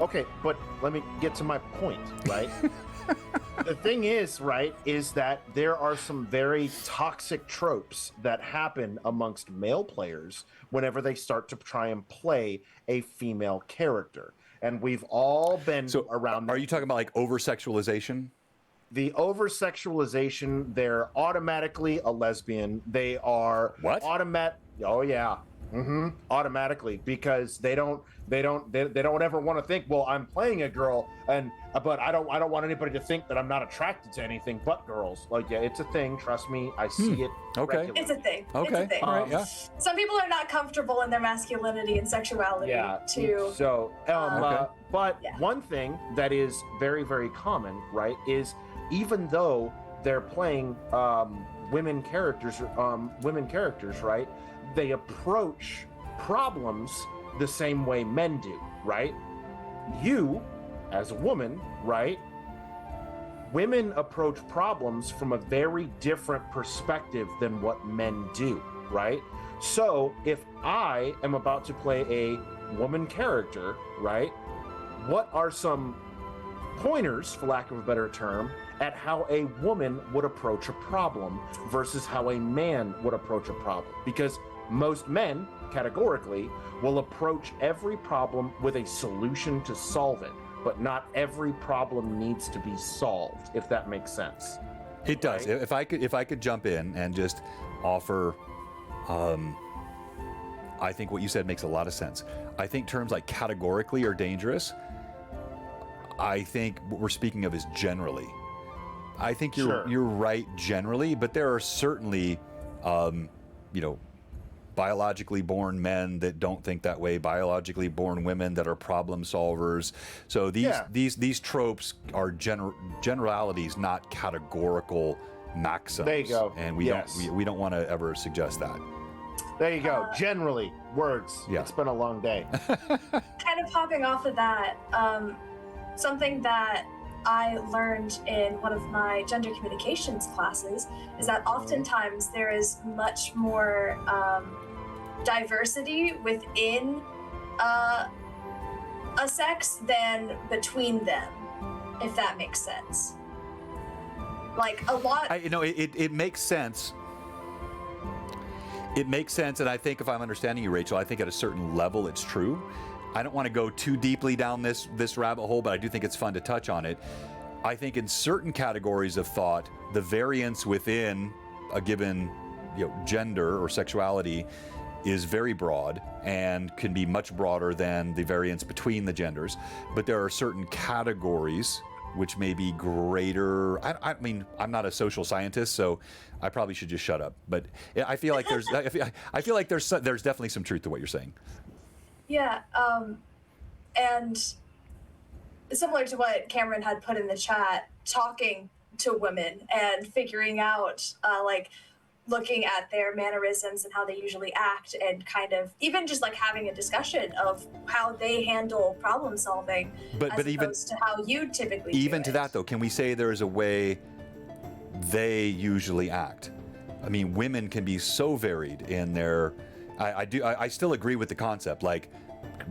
Okay, but let me get to my point, right? The thing is, right, is that there are some very toxic tropes that happen amongst male players whenever they start to try and play a female character. And we've all been around that. Are you talking about like over-sexualization? The over-sexualization, they're automatically a lesbian. They are What? Oh yeah. Automatically, because they don't ever want to think, well, I'm playing a girl, but I don't want anybody to think that I'm not attracted to anything but girls. Like, yeah, it's a thing. Trust me, I see it. Okay. regularly. It's a thing. Okay. It's a thing. All right. Yeah. Some people are not comfortable in their masculinity and sexuality. Yeah. To So, Okay. but Yeah. one thing that is very, very common, right, is even though they're playing women characters, right, they approach problems the same way men do, right? You, as a woman, right? Women approach problems from a very different perspective than what men do, right? So if I am about to play a woman character, right? What are some pointers, for lack of a better term, at how a woman would approach a problem versus how a man would approach a problem? Because most men, categorically, will approach every problem with a solution to solve it, but not every problem needs to be solved, if that makes sense. It does. Right. If I could jump in and just offer, I think what you said makes a lot of sense. I think terms like categorically are dangerous. I think what we're speaking of is generally. I think you're right generally, but there are certainly, biologically born men that don't think that way, biologically born women that are problem solvers. So these tropes are generalities, not categorical maxims. There you go. And we don't want to ever suggest that. There you go. Generally, words. Yeah. It's been a long day. kind of hopping off of that, something that I learned in one of my gender communications classes is that oftentimes there is much more diversity within a sex than between them, if that makes sense. Like a lot. It makes sense. It makes sense, and I think if I'm understanding you, Rachel, I think at a certain level it's true. I don't want to go too deeply down this rabbit hole, but I do think it's fun to touch on it. I think in certain categories of thought, the variance within a given gender or sexuality is very broad and can be much broader than the variance between the genders. But there are certain categories which may be greater. I mean, I'm not a social scientist, so I probably should just shut up. But I feel like there's there's definitely some truth to what you're saying. Yeah, and similar to what Cameron had put in the chat, talking to women and figuring out, like, looking at their mannerisms and how they usually act, and kind of even just like having a discussion of how they handle problem solving, but opposed even to how you typically even do to it. that though, can we say there is a way they usually act? I mean, women can be so varied in their. I still agree with the concept. Like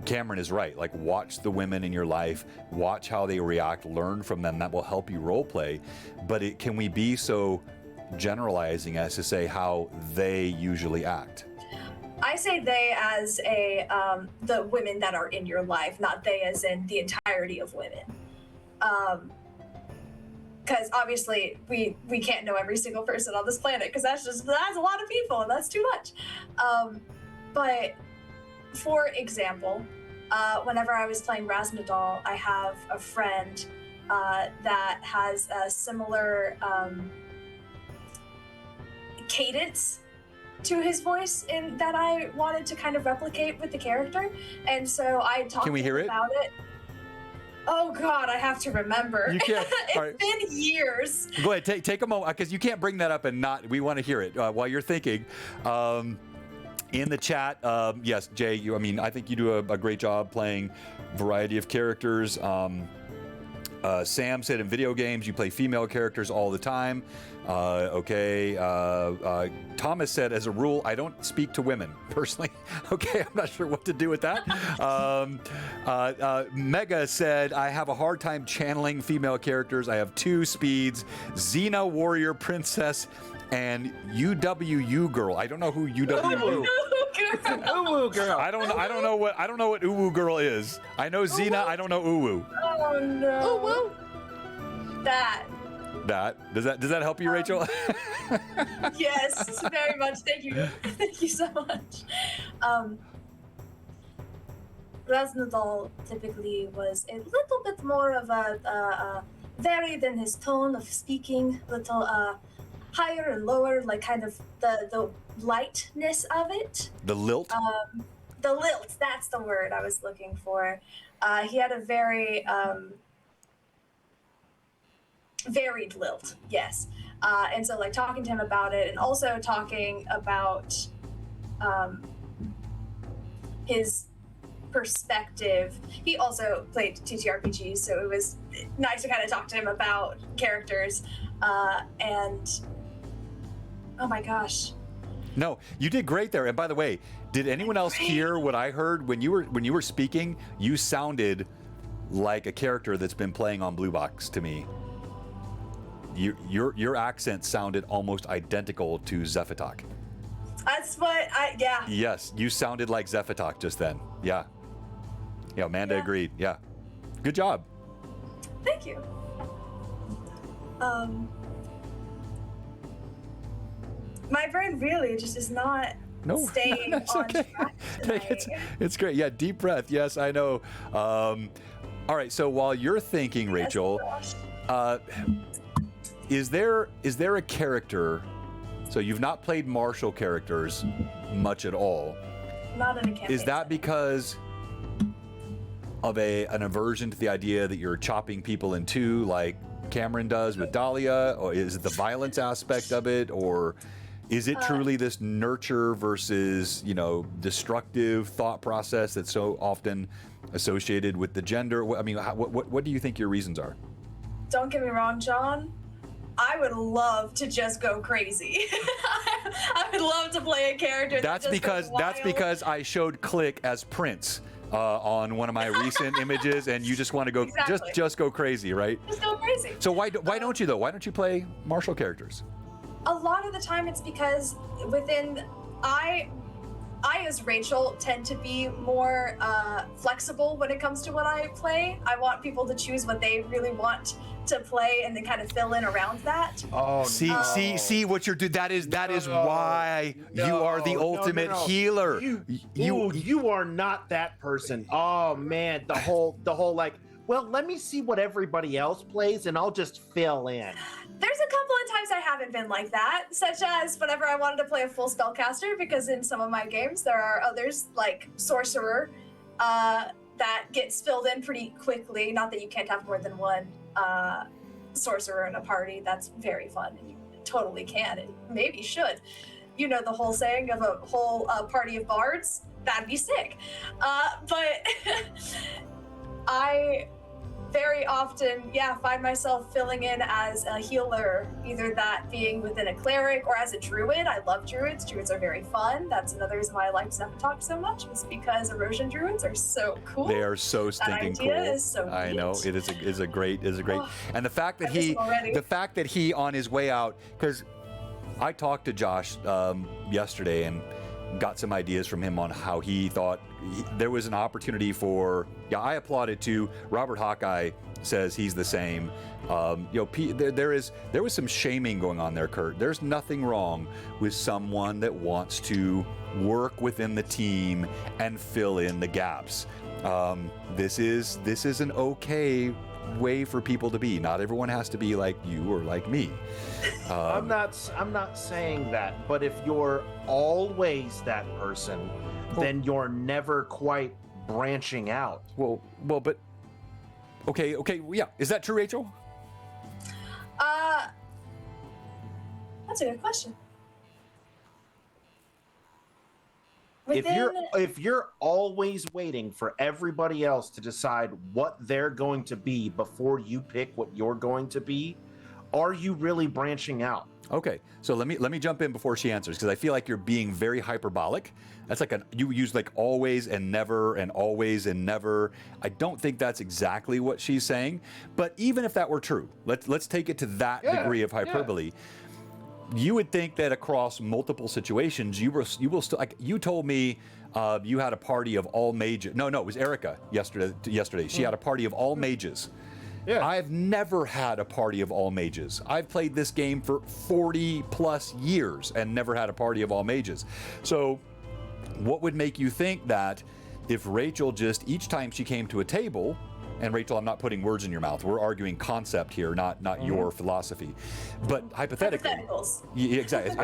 Cameron is right. Like, watch the women in your life, watch how they react, learn from them. That will help you role play. But can we be so generalizing as to say how they usually act? I say they as the women that are in your life, not they as in the entirety of women. Because obviously we can't know every single person on this planet, because that's a lot of people, and that's too much. But for example, whenever I was playing Rasnadal, I have a friend that has a similar cadence to his voice in that I wanted to kind of replicate with the character, and so I talked Can we hear it? about it. Oh God, I have to remember. You can't. It's All right. been years. Go ahead, take a moment, because you can't bring that up and not. We want to hear it while you're thinking. In the chat, yes, Jay. I think you do a great job playing variety of characters. Sam said in video games you play female characters all the time. Okay. Thomas said, as a rule, I don't speak to women personally. Okay, I'm not sure what to do with that. Mega said, I have a hard time channeling female characters. I have 2 speeds: Xena, Warrior Princess, and UWU Girl. I don't know who UWU. Uwu girl. I don't know what Uwu Girl is. I know Xena. I don't know Uwu. Oh no. Uwu. That. Does that help you, Rachel? Yes, very much. Thank you. Thank you so much. Rasnadal typically was a little bit more of a varied in his tone of speaking, little higher and lower, like kind of the lightness of it. The lilt? The lilt, that's the word I was looking for. He had a very varied lilt, yes. And so like talking to him about it, and also talking about his perspective. He also played TTRPGs, so it was nice to kind of talk to him about characters. And oh my gosh. No, you did great there. And by the way, did anyone else hear what I heard when you were speaking? You sounded like a character that's been playing on Blue Box to me. Your accent sounded almost identical to Zephytok. That's what yeah. Yes, you sounded like Zephytok just then. Yeah. Yeah, Amanda agreed. Yeah. Good job. Thank you. My brain really just is not staying that's on okay. track tonight. It's great. Yeah, deep breath. Yes, I know. All right, so while you're thinking, Rachel, is there a character? So you've not played martial characters much at all. Not in a campaign. Is that because of an aversion to the idea that you're chopping people in two, like Cameron does with Dahlia, or is it the violence aspect of it, or is it truly this nurture versus, destructive thought process that's so often associated with the gender? I mean, what do you think your reasons are? Don't get me wrong, John. I would love to just go crazy. I would love to play a character That's that just because goes wild. I showed Click as Prince. on one of my recent images, and you just want to go just go crazy, right? Just go crazy. So why don't you though? Why don't you play martial characters? A lot of the time, it's because I as Rachel tend to be more flexible when it comes to what I play. I want people to choose what they really want to play and then kind of fill in around that. Oh, see what you're doing. That is why you are the ultimate healer. You are not that person. Oh man, the whole like, well, let me see what everybody else plays and I'll just fill in. There's a couple of times I haven't been like that, such as whenever I wanted to play a full spellcaster, because in some of my games there are others like sorcerer that gets filled in pretty quickly. Not that you can't have more than one sorcerer in a party. That's very fun, and you totally can and maybe should. You know the whole saying of a whole party of bards? That'd be sick. But I very often, find myself filling in as a healer, either that being within a cleric or as a druid. I love druids. Druids are very fun. That's another reason why I liked Talk so much, was because erosion druids are so cool. They are so stinking cool. Is so I neat. know it is a great, and the fact that he on his way out, because I talked to Josh yesterday and got some ideas from him on how he thought there was an opportunity for. I applauded too. Robert Hawkeye says he's the same. There was some shaming going on there, Kurt. There's nothing wrong with someone that wants to work within the team and fill in the gaps. This is an okay way for people to be. Not everyone has to be like you or like me. I'm not saying that, but if you're always that person, then you're never quite branching out. Well, but okay, yeah. Is that true, Rachel? That's a good question. If you're always waiting for everybody else to decide what they're going to be before you pick what you're going to be, are you really branching out? Okay, so let me jump in before she answers, because I feel like you're being very hyperbolic. That's like you use like always and never and always and never. I don't think that's exactly what she's saying. But even if that were true, let's take it to that degree of hyperbole. You would think that across multiple situations, you will still, like you told me, you had a party of all mages. No, it was Erica yesterday. She had a party of all mages. Yeah. I've never had a party of all mages. I've played this game for 40 plus years and never had a party of all mages. So what would make you think that if Rachel just, each time she came to a table, and Rachel, I'm not putting words in your mouth. We're arguing concept here, not your philosophy. But hypothetically, hypotheticals. Exactly.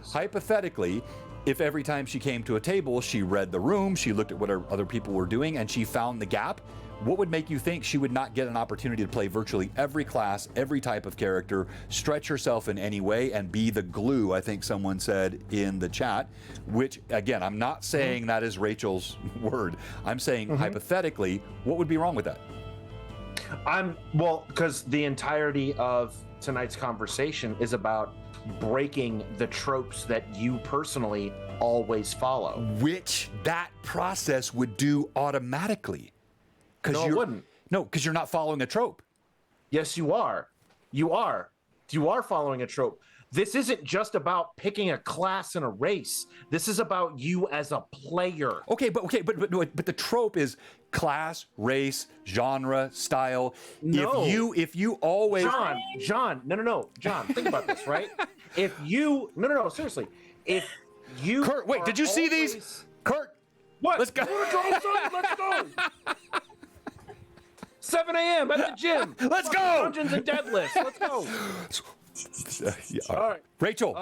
Hypothetically, if every time she came to a table, she read the room, she looked at what other people were doing, and she found the gap, what would make you think she would not get an opportunity to play virtually every class, every type of character, stretch herself in any way, and be the glue, I think someone said in the chat, which, again, I'm not saying that is Rachel's word. I'm saying, hypothetically, what would be wrong with that? Because the entirety of tonight's conversation is about breaking the tropes that you personally always follow. Which that process would do automatically. No, it wouldn't. No, because you're not following a trope. Yes, you are. You are following a trope. This isn't just about picking a class in a race. This is about you as a player. But the trope is class, race, genre, style. No. If you always John, no. John, think about this, right? Seriously. If you Kurt, wait, did you see these? Kurt, what? Let's go. Let's go. 7 a.m. at the gym. Let's go. Dungeons and deadlifts. Let's go. All right. Rachel,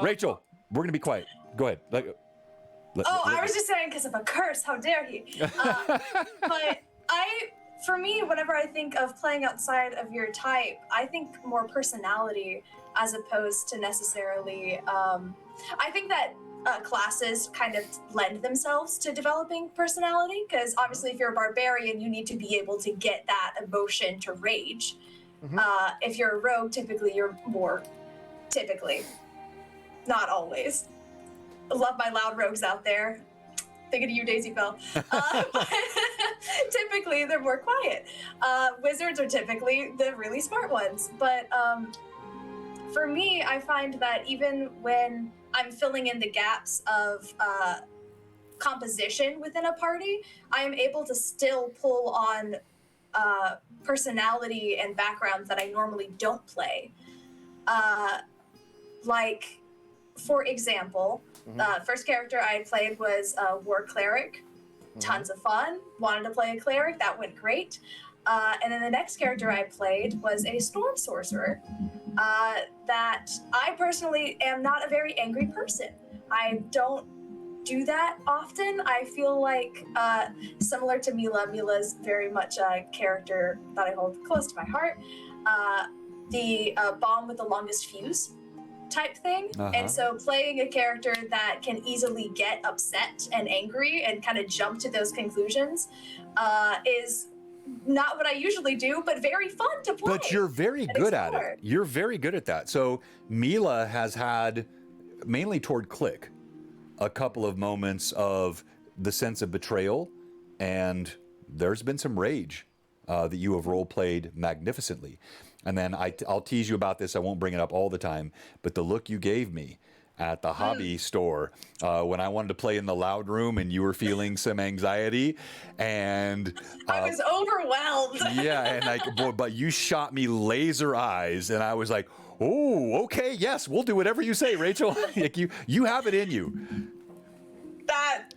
we're gonna be quiet. Go ahead. I was just saying because of a curse. How dare he? But for me, whenever I think of playing outside of your type, I think more personality as opposed to necessarily. I think that classes kind of lend themselves to developing personality, because obviously if you're a barbarian, you need to be able to get that emotion to rage. If you're a rogue, you're more not always. I love my loud rogues out there. Thinking of you, Daisy Bell. Typically, they're more quiet. Wizards are typically the really smart ones. But for me, I find that even when I'm filling in the gaps of composition within a party, I am able to still pull on personality and backgrounds that I normally don't play. Like, for example, first character I played was a war cleric. Tons of fun. Wanted to play a cleric. That went great. And then the next character I played was a storm sorcerer. That I personally am not a very angry person. I don't do that often. I feel like, similar to Mila's very much a character that I hold close to my heart. The bomb with the longest fuse type thing. And so playing a character that can easily get upset and angry and kind of jump to those conclusions is not what I usually do, but very fun to play. But you're very good at it. You're very good at that. So Mila has had, mainly toward Click, a couple of moments of the sense of betrayal, and there's been some rage that you have role-played magnificently. And then I'll tease you about this. I won't bring it up all the time, but the look you gave me at the hobby store when I wanted to play in the loud room and you were feeling some anxiety, and I was overwhelmed. Yeah, and like, boy, but you shot me laser eyes, and I was like, oh, okay, yes, we'll do whatever you say, Rachel. Like you have it in you. That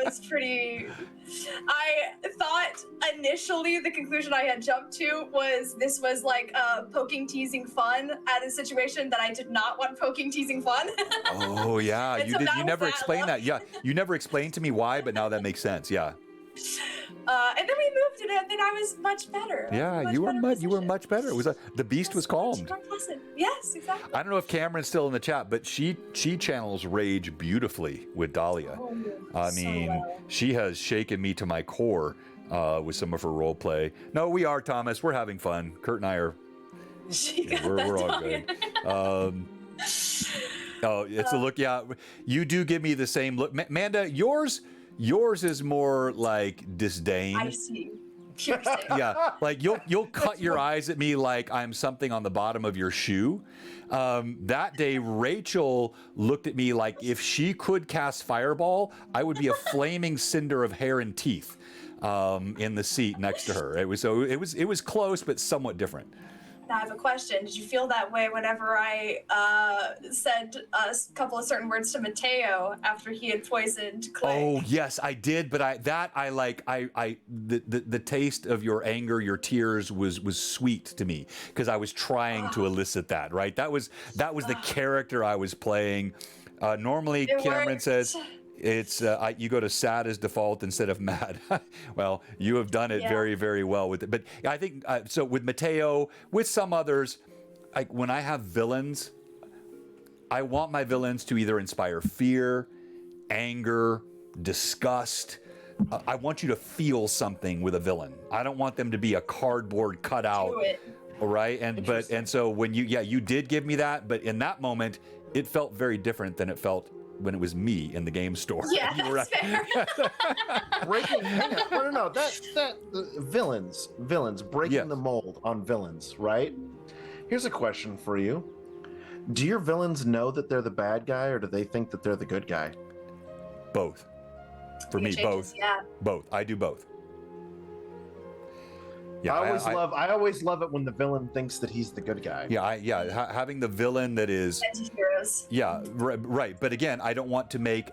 was pretty. I thought initially the conclusion I had jumped to was this was like poking, teasing fun at a situation that I did not want poking, teasing fun. Oh yeah, you never explained that. Yeah, you never explained to me why, but now that makes sense. Yeah. And then we moved it, and then I was much better. Yeah, you were much better. It was the beast was calmed. Yes, exactly. I don't know if Cameron's still in the chat, but she channels rage beautifully with Dahlia. Oh, I mean, she has shaken me to my core with some of her role play. No, we are, Thomas. We're having fun. Kurt and I are. We're all good. Oh, it's a look. Yeah, you do give me the same look, Manda. Yours is more like disdain. I see. Piercing. Yeah, like you'll cut your eyes at me like I'm something on the bottom of your shoe. That day, Rachel looked at me like if she could cast Fireball, I would be a flaming cinder of hair and teeth in the seat next to her. It was close, but somewhat different. Now I have a question. Did you feel that way whenever I said a couple of certain words to Mateo after he had poisoned Clay? Oh yes, I did. But the taste of your anger, your tears was sweet to me because I was trying to elicit that. Right. That was the character I was playing. Normally, Cameron says. It's you go to sad as default instead of mad. Well, you have done it very, very well with it. But I think so with Mateo, with some others, like when I have villains, I want my villains to either inspire fear, anger, disgust. I want you to feel something with a villain. I don't want them to be a cardboard cutout. Right? And so when you did give me that, but in that moment, it felt very different than it felt when it was me in the game store. Yeah, that's fair. No, that villains breaking the mold on villains, right? Here's a question for you. Do your villains know that they're the bad guy, or do they think that they're the good guy? Both. For me, both. Yeah. Both. I do both. Yeah, I always love it when the villain thinks that he's the good guy. Yeah, having the villain that is anti-heroes. Yeah, right. But again, I don't want to make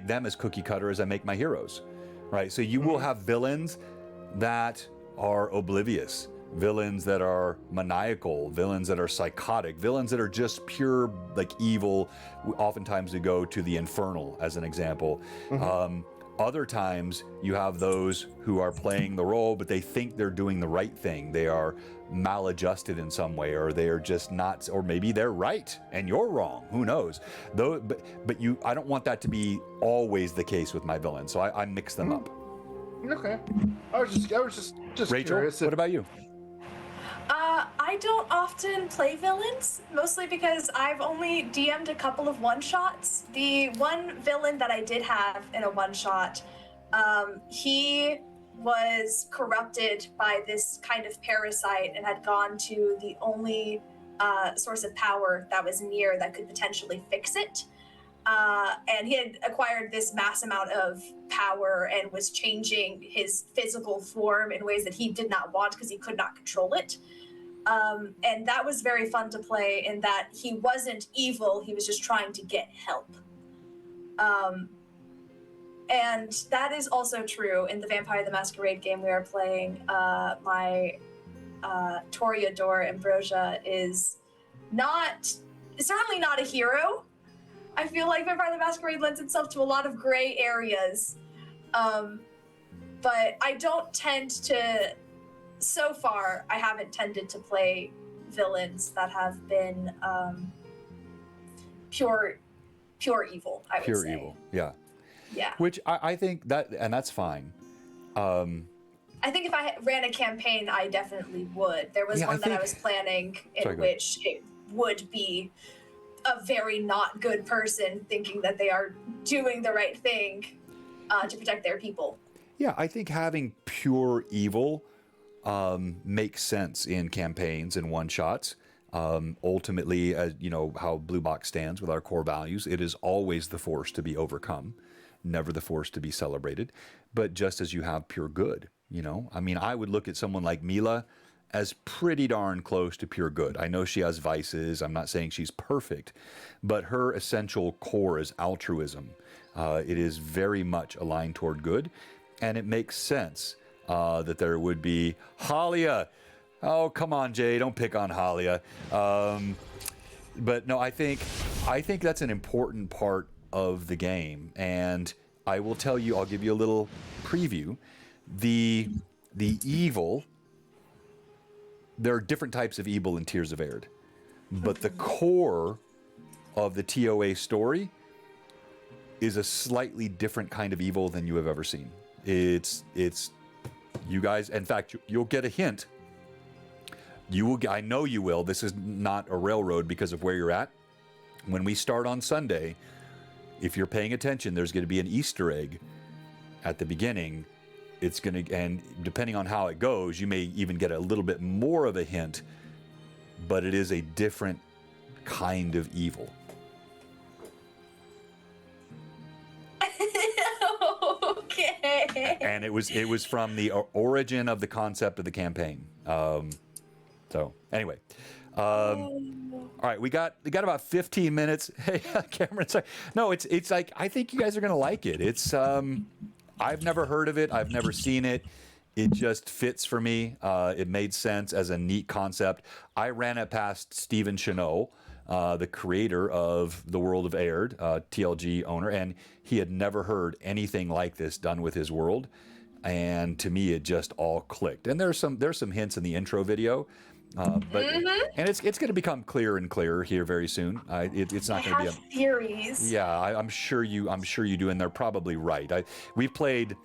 them as cookie cutter as I make my heroes, right? So you will have villains that are oblivious, villains that are maniacal, villains that are psychotic, villains that are just pure like evil. Oftentimes we go to the infernal as an example. Other times you have those who are playing the role, but they think they're doing the right thing. They are maladjusted in some way, or they are just not, or maybe they're right and you're wrong. Who knows? Though, but I don't want that to be always the case with my villains. So I mix them up. Okay. I was just Rachel, curious. what about you? I I don't often play villains, mostly because I've only DM'd a couple of one-shots. The one villain that I did have in a one-shot, he was corrupted by this kind of parasite and had gone to the only source of power that was near that could potentially fix it. And he had acquired this mass amount of power and was changing his physical form in ways that he did not want because he could not control it. And that was very fun to play in that he wasn't evil, he was just trying to get help. And that is also true in the Vampire the Masquerade game we are playing. My Toreador Ambrosia is certainly not a hero. I feel like Vampire the Masquerade lends itself to a lot of gray areas. But I don't tend to, so far, I haven't tended to play villains that have been pure evil, I would say. Pure evil, yeah. Yeah. Which I think that, and that's fine. I think if I ran a campaign, I definitely would. There was one that I was planning in which it would be a very not good person thinking that they are doing the right thing to protect their people. Yeah, I think having pure evil makes sense in campaigns and one-shots. Ultimately, as you know how Blue Box stands with our core values, it is always the force to be overcome, never the force to be celebrated. But just as you have pure good, you know? I mean, I would look at someone like Mila as pretty darn close to pure good. I know she has vices. I'm not saying she's perfect, but her essential core is altruism. It is very much aligned toward good, and it makes sense that there would be Halia. Oh, come on, Jay, don't pick on Halia. But no, I think that's an important part of the game, and I will tell you, I'll give you a little preview. The evil. There are different types of evil in Tears of Arid, but the core of the TOA story is a slightly different kind of evil than you have ever seen. It's you guys, in fact, you'll get a hint. I know you will. This is not a railroad because of where you're at. When we start on Sunday, if you're paying attention, there's going to be an Easter egg at the beginning. It's going to, and depending on how it goes, you may even get a little bit more of a hint, but it is a different kind of evil. Okay. And it was from the origin of the concept of the campaign. So anyway, all right, we got about 15 minutes. Hey, Cameron, sorry. No, it's like, I think you guys are going to like it. It's, I've never heard of it. I've never seen it. It just fits for me. It made sense as a neat concept. I ran it past Stephen Cheneau, the creator of The World of Arid, TLG owner, and he had never heard anything like this done with his world. And to me, it just all clicked. And there's some hints in the intro video, but and it's going to become clearer and clearer here very soon. It's not going to be a theories. Yeah, I'm sure you do, and they're probably right. We've played,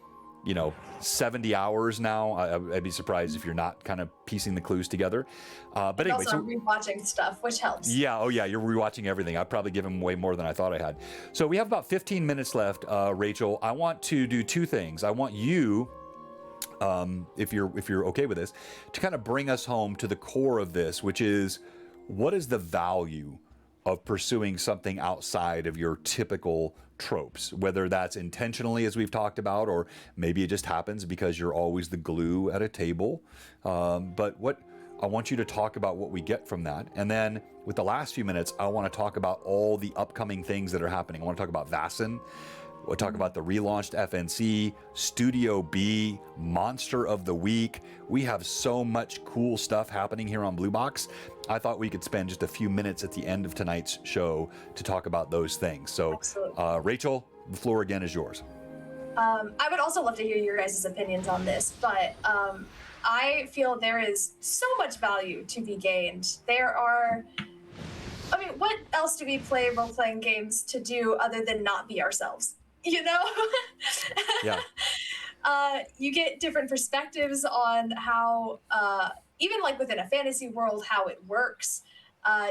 70 hours now. I'd be surprised if you're not kind of piecing the clues together. But anyway, also, I'm rewatching stuff, which helps. Yeah, oh yeah, you're rewatching everything. I've probably given way more than I thought I had. So we have about 15 minutes left, Rachel. I want to do two things. I want you, if you're okay with this, to kind of bring us home to the core of this, which is, what is the value of pursuing something outside of your typical tropes, whether that's intentionally, as we've talked about, or maybe it just happens because you're always the glue at a table. But I want you to talk about what we get from that. And then with the last few minutes, I want to talk about all the upcoming things that are happening. I want to talk about Vaesen. We'll talk about the relaunched FNC, Studio B, Monster of the Week. We have so much cool stuff happening here on Blue Box. I thought we could spend just a few minutes at the end of tonight's show to talk about those things. So, Rachel, the floor again is yours. I would also love to hear your guys' opinions on this, but I feel there is so much value to be gained. What else do we play role-playing games to do other than not be ourselves? Yeah. You get different perspectives on how even like within a fantasy world, how it works.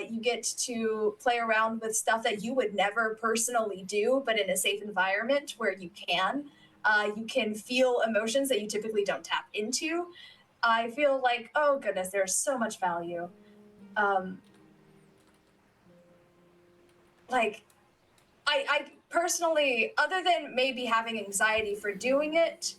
You get to play around with stuff that you would never personally do, but in a safe environment where you can. You can feel emotions that you typically don't tap into. I feel like, oh goodness, there's so much value. Like, I personally, other than maybe having anxiety for doing it,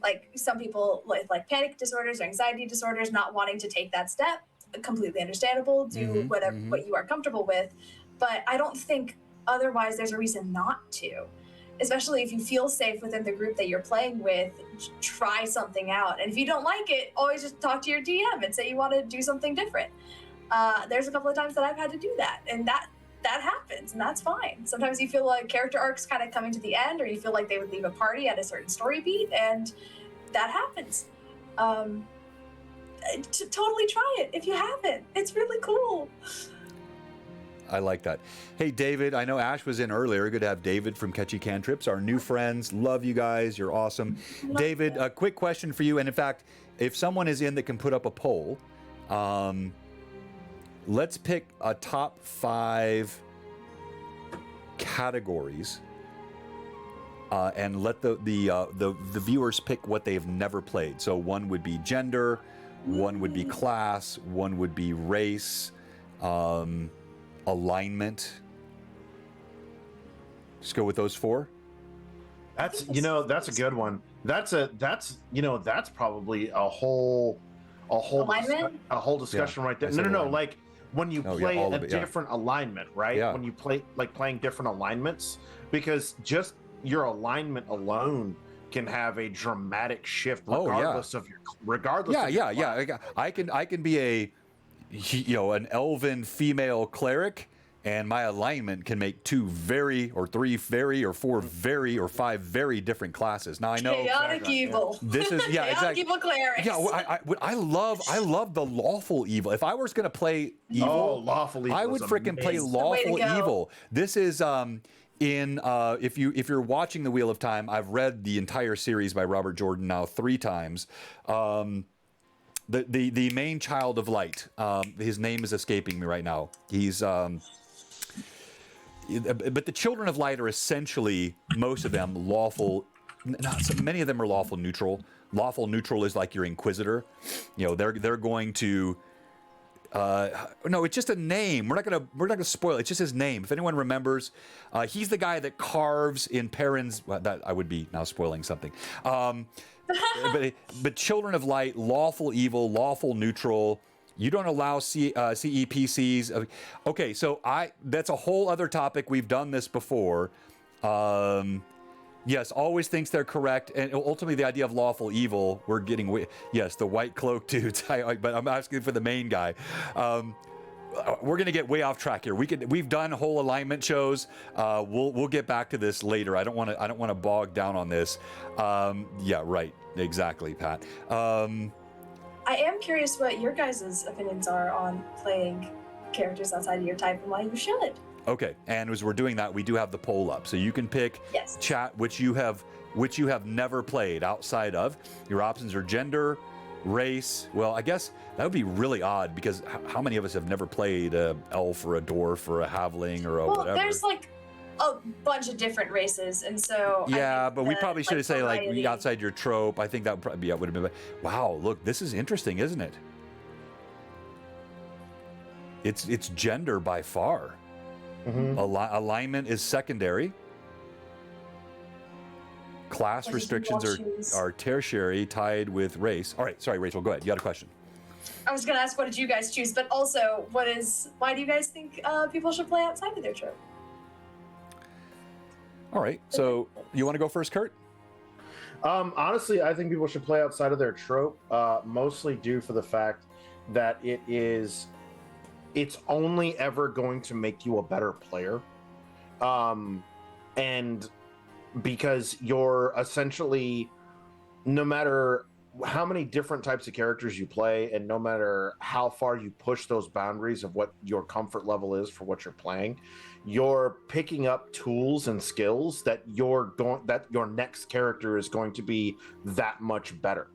like some people with like panic disorders or anxiety disorders not wanting to take that step, completely understandable, do whatever what you are comfortable with, but I don't think otherwise there's a reason not to, especially if you feel safe within the group that you're playing with. Try something out, and if you don't like it, always just talk to your DM and say you want to do something different. There's a couple of times that I've had to do that, and that happens, and that's fine. Sometimes you feel like character arcs kind of coming to the end, or you feel like they would leave a party at a certain story beat, and that happens. To totally try it if you haven't. It's really cool. I like that. Hey, David, I know Ash was in earlier. Good to have David from Catchy Cantrips, our new friends. Love you guys. You're awesome. David, a quick question for you. And in fact, if someone is in that can put up a poll, let's pick a top 5 categories and let the viewers pick what they've never played. So one would be gender, one would be class, one would be race, alignment. Just go with those 4. That's that's a good one. That's probably a whole alignment? a whole discussion right there. No, like when you play a different alignment, right? Yeah. When you play playing different alignments, because just your alignment alone can have a dramatic shift regardless of your I can be an elven female cleric, and my alignment can make 2 very, or 3 very, or 4 very, or 5 very different classes. Now I know chaotic evil. This is chaotic evil clerics. Yeah, I love the lawful evil. If I was going to play evil, lawful evil, I would freaking play lawful evil. This is if you're watching The Wheel of Time, I've read the entire series by Robert Jordan now 3 times. The main child of light, his name is escaping me right now. He's but the children of light are essentially, most of them, lawful. Not so many of them are lawful neutral. Lawful neutral is like your inquisitor. They're going to. No, it's just a name. We're not gonna spoil it. It's just his name. If anyone remembers, he's the guy that carves in Perrin's. Well, that I would be now spoiling something. But children of light, lawful evil, lawful neutral. You don't allow CEPCs. Okay, so that's a whole other topic. We've done this before. Yes, always thinks they're correct, and ultimately the idea of lawful evil. We're getting the white cloak dudes. But I'm asking for the main guy. We're gonna get way off track here. We've done whole alignment shows. We'll get back to this later. I don't want to bog down on this. Yeah, right. Exactly, Pat. I am curious what your guys' opinions are on playing characters outside of your type and why you should. Okay, and as we're doing that, we do have the poll up, so you can pick chat which you have never played outside of. Your options are gender, race. Well, I guess that would be really odd because how many of us have never played a elf or a dwarf or a halfling or a whatever? There's like a bunch of different races, and so but we probably should have said like outside your trope. I think that would probably would have been. Wow, look, this is interesting, isn't it? It's gender by far. Alignment is secondary. Class restrictions are tertiary, tied with race. All right, sorry, Rachel, go ahead. You had a question. I was going to ask, what did you guys choose? But also, why do you guys think people should play outside of their trope? All right, so you want to go first, Kurt? Honestly, I think people should play outside of their trope, mostly due for the fact that it's only ever going to make you a better player. And because you're essentially, no matter how many different types of characters you play, and no matter how far you push those boundaries of what your comfort level is for what you're playing, you're picking up tools and skills that your next character is going to be that much better.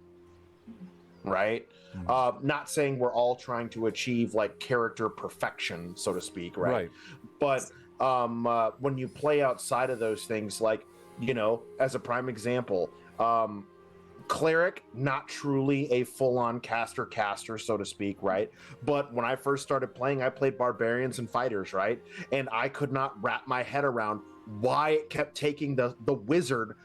right? Not saying we're all trying to achieve like character perfection, so to speak, right? But when you play outside of those things, like, you know, as a prime example, cleric, not truly a full-on caster, so to speak, right? But when I first started playing, I played barbarians and fighters, right? And I could not wrap my head around why it kept taking the wizard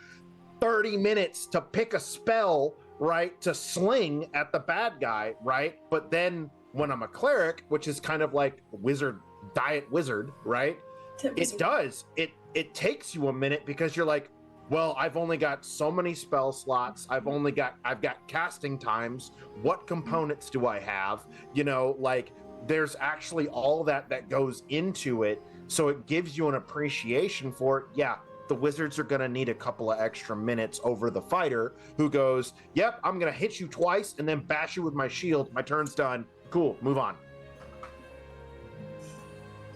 30 minutes to pick a spell, right, to sling at the bad guy, right? But then when I'm a cleric, which is kind of like wizard, diet wizard, right? It takes you a minute because you're like, well, I've only got so many spell slots. I've got casting times. What components do I have? You know, like there's actually all that goes into it. So it gives you an appreciation for it. Yeah, the wizards are going to need a couple of extra minutes over the fighter who goes, yep, I'm going to hit you twice and then bash you with my shield. My turn's done. Cool, move on.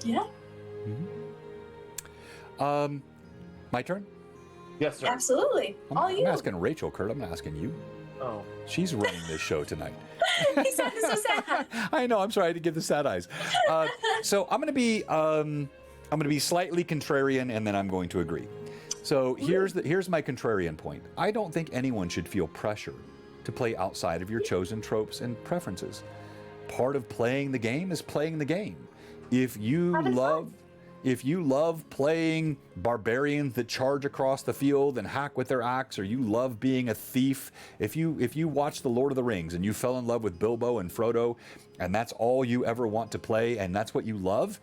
Yeah. My turn? Yes, sir. Absolutely. All you. I'm asking Rachel, Kurt. I'm not asking you. Oh. She's running this show tonight. He sounded so sad. I know. I'm sorry. I had to give the sad eyes. So I'm going to be slightly contrarian, and then I'm going to agree. So here's my contrarian point. I don't think anyone should feel pressure to play outside of your chosen tropes and preferences. Part of playing the game is playing the game. If you love playing barbarians that charge across the field and hack with their axe, or you love being a thief, if you watch The Lord of the Rings and you fell in love with Bilbo and Frodo, and that's all you ever want to play, and that's what you love,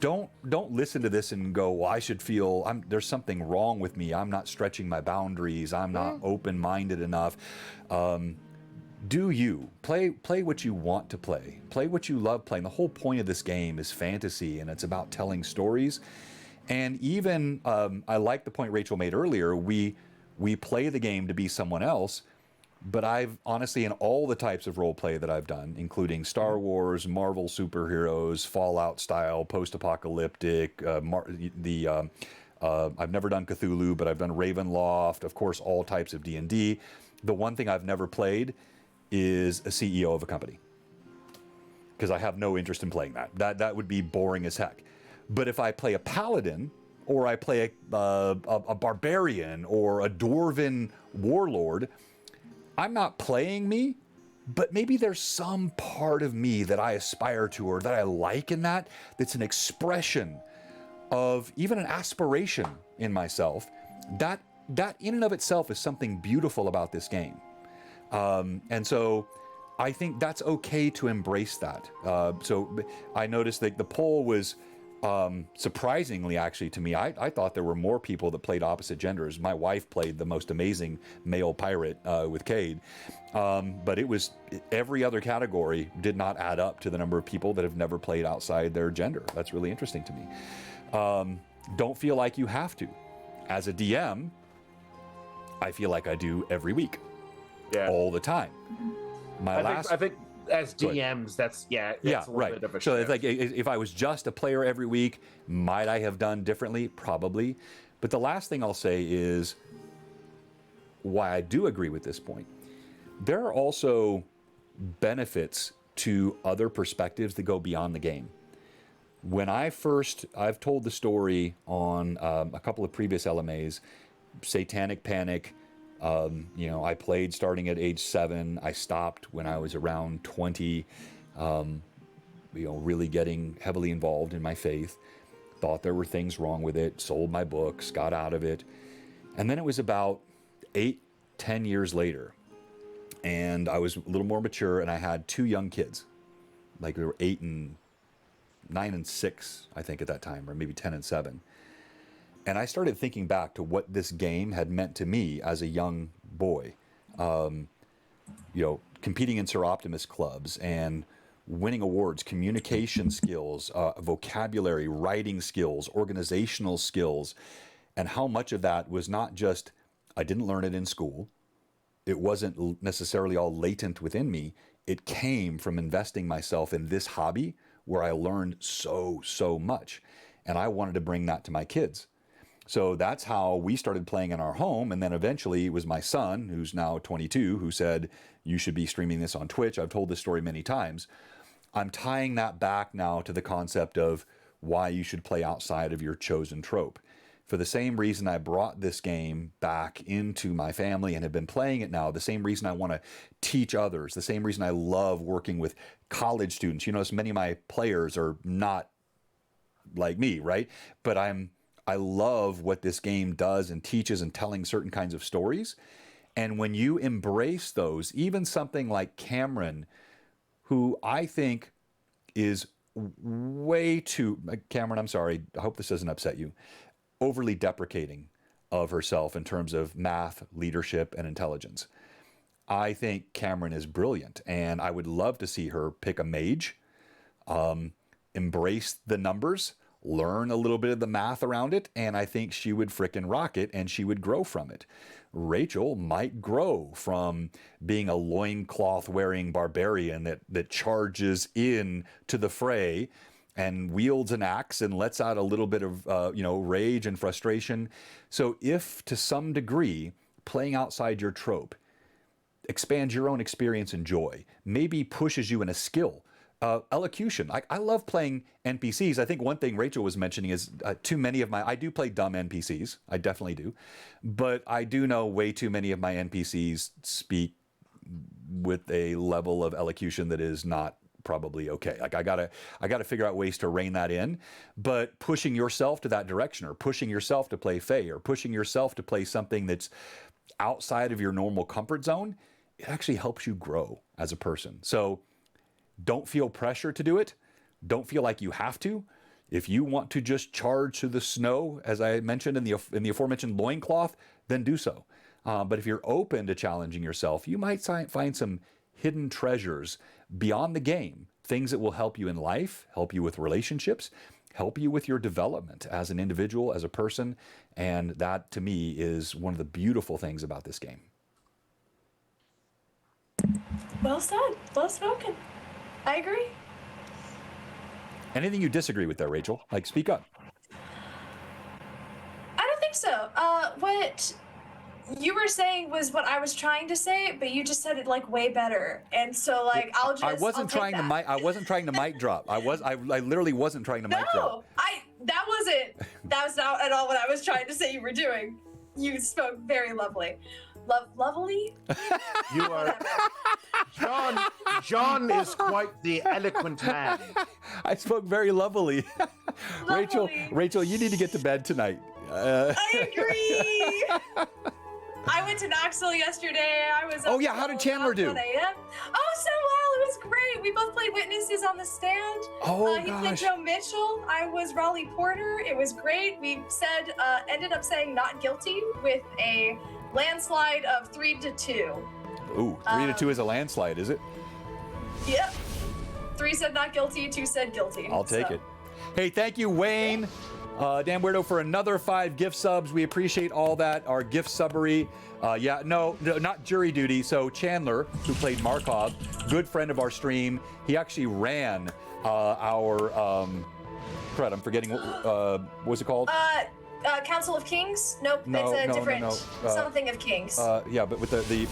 don't listen to this and go, well, I should feel there's something wrong with me. I'm not stretching my boundaries. I'm not open-minded enough. Do you play what you want to play what you love playing? The whole point of this game is fantasy, and it's about telling stories. And even I like the point Rachel made earlier, we play the game to be someone else. But I've honestly, in all the types of role play that I've done, including Star Wars, Marvel superheroes, Fallout style, post-apocalyptic, I've never done Cthulhu, but I've done Ravenloft, of course, all types of D&D. The one thing I've never played is a CEO of a company, because I have no interest in playing that. That would be boring as heck. But if I play a paladin, or I play a barbarian, or a dwarven warlord, I'm not playing me, but maybe there's some part of me that I aspire to, or that I like in that's an expression of even an aspiration in myself. That in and of itself is something beautiful about this game. And so I think that's okay to embrace that. So I noticed that the poll was surprisingly, actually, to me, I thought there were more people that played opposite genders. My wife played the most amazing male pirate with Cade. But it was every other category did not add up to the number of people that have never played outside their gender. That's really interesting to me. Don't feel like you have to. As a DM, I feel like I do every week. Yeah. All the time. I think as DMs, that's a little bit of a so shift. it's like, if I was just a player every week, might I have done differently? Probably. But the last thing I'll say is why I do agree with this point. There are also benefits to other perspectives that go beyond the game. When I've told the story on a couple of previous LMAs, Satanic Panic. I played starting at age 7. I stopped when I was around 20, really getting heavily involved in my faith. Thought there were things wrong with it, sold my books, got out of it. And then it was about 8-10 years later, and I was a little more mature, and I had 2 young kids. Like they were 9 and 6, I think, at that time, or maybe 10 and 7. And I started thinking back to what this game had meant to me as a young boy. Competing in Sir Optimus clubs and winning awards, communication skills, vocabulary, writing skills, organizational skills, and how much of that was not just, I didn't learn it in school. It wasn't necessarily all latent within me. It came from investing myself in this hobby where I learned so much. And I wanted to bring that to my kids. So that's how we started playing in our home. And then eventually it was my son, who's now 22, who said, you should be streaming this on Twitch. I've told this story many times. I'm tying that back now to the concept of why you should play outside of your chosen trope. For the same reason I brought this game back into my family and have been playing it now, the same reason I want to teach others, the same reason I love working with college students. You notice many of my players are not like me, right? But I love what this game does and teaches and telling certain kinds of stories. And when you embrace those, even something like Cameron, who I think is way too, Cameron, I'm sorry, I hope this doesn't upset you, overly deprecating of herself in terms of math, leadership, and intelligence. I think Cameron is brilliant, and I would love to see her pick a mage, embrace the numbers, learn a little bit of the math around it, and I think she would frickin' rock it, and she would grow from it. Rachel might grow from being a loincloth-wearing barbarian that charges in to the fray and wields an axe and lets out a little bit of rage and frustration. So if, to some degree, playing outside your trope expands your own experience and joy, maybe pushes you in a skill, elocution. I love playing NPCs. I think one thing Rachel was mentioning is too many of I do play dumb NPCs. I definitely do. But I do know way too many of my NPCs speak with a level of elocution that is not probably okay. Like I gotta figure out ways to rein that in. But pushing yourself to that direction, or pushing yourself to play Fae, or pushing yourself to play something that's outside of your normal comfort zone, it actually helps you grow as a person. So don't feel pressure to do it. Don't feel like you have to. If you want to just charge to the snow, as I mentioned in the aforementioned loincloth, then do so. But if you're open to challenging yourself, you might find some hidden treasures beyond the game, things that will help you in life, help you with relationships, help you with your development as an individual, as a person. And that, to me, is one of the beautiful things about this game. Well said. Well spoken. I agree. Anything you disagree with there, Rachel? Like, speak up. I don't think so. What you were saying was what I was trying to say, but you just said it like way better. And so like I wasn't trying to mic drop. I literally wasn't trying to mic drop. That was not at all what I was trying to say you were doing. You spoke very lovely. Lovely? You are. John is quite the eloquent man. I spoke very lovely. Rachel, you need to get to bed tonight. I agree. I went to Knoxville yesterday. I was. Oh yeah, how did Chandler do? 1 a.m. Oh, so well. It was great. We both played witnesses on the stand. Oh He played gosh. Joe Mitchell. I was Raleigh Porter. It was great. We ended up saying not guilty with a landslide of 3-2. Ooh, 3-2 is a landslide, is it? Yep. 3 said not guilty, 2 said guilty. I'll take it. Hey, thank you, Wayne. Dan Weirdo for another 5 gift subs. We appreciate all that. Our gift subbery. No, not jury duty. So Chandler, who played Markov, good friend of our stream, he actually ran our, crud, I'm forgetting, what was it called? Council of Kings? Nope, No, it's a no, different no. something of Kings. Yeah, but with the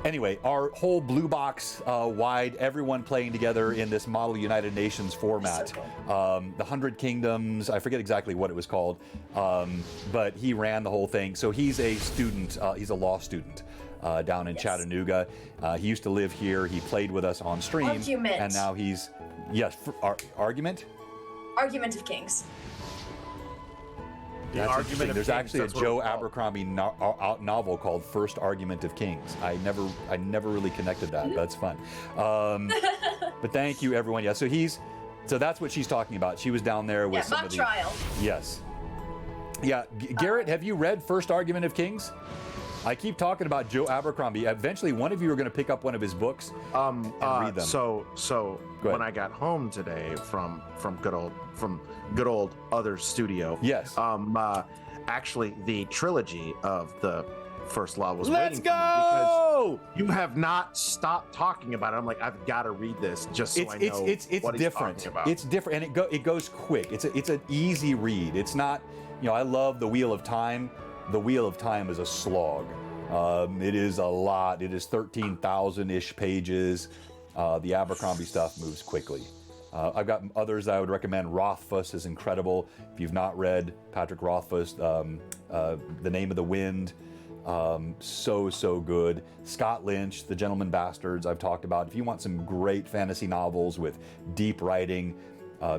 anyway, our whole blue box wide, everyone playing together in this Model United Nations format. So cool. The 100 Kingdoms, I forget exactly what it was called, but he ran the whole thing. So he's a student, he's a law student down in Chattanooga. He used to live here. He played with us on stream. Argument. And now he's, argument? Argument of Kings. The That's Argument interesting. of There's Kings, actually a that's what Joe it's called. Abercrombie novel called First Argument of Kings. I never really connected that. That's fun. But thank you, everyone. Yeah, so that's what she's talking about. She was down there with some mock of the trial. Yes. Yeah, Garrett, have you read First Argument of Kings? I keep talking about Joe Abercrombie. Eventually, one of you are going to pick up one of his books and read them. So Go ahead. when I got home today from good old Other Studio. Yes. Actually, the trilogy of the First Law was Let's waiting for me go! because you have not stopped talking about it. I'm like, I've got to read this just so I know It's what different. he's talking about. It's different, and it goes quick. It's an easy read. It's not, I love the Wheel of Time. The Wheel of Time is a slog. It is a lot. It is 13,000-ish pages. The Abercrombie stuff moves quickly. I've got others that I would recommend. Rothfuss is incredible. If you've not read Patrick Rothfuss, The Name of the Wind, so good. Scott Lynch, The Gentleman Bastards, I've talked about. If you want some great fantasy novels with deep writing,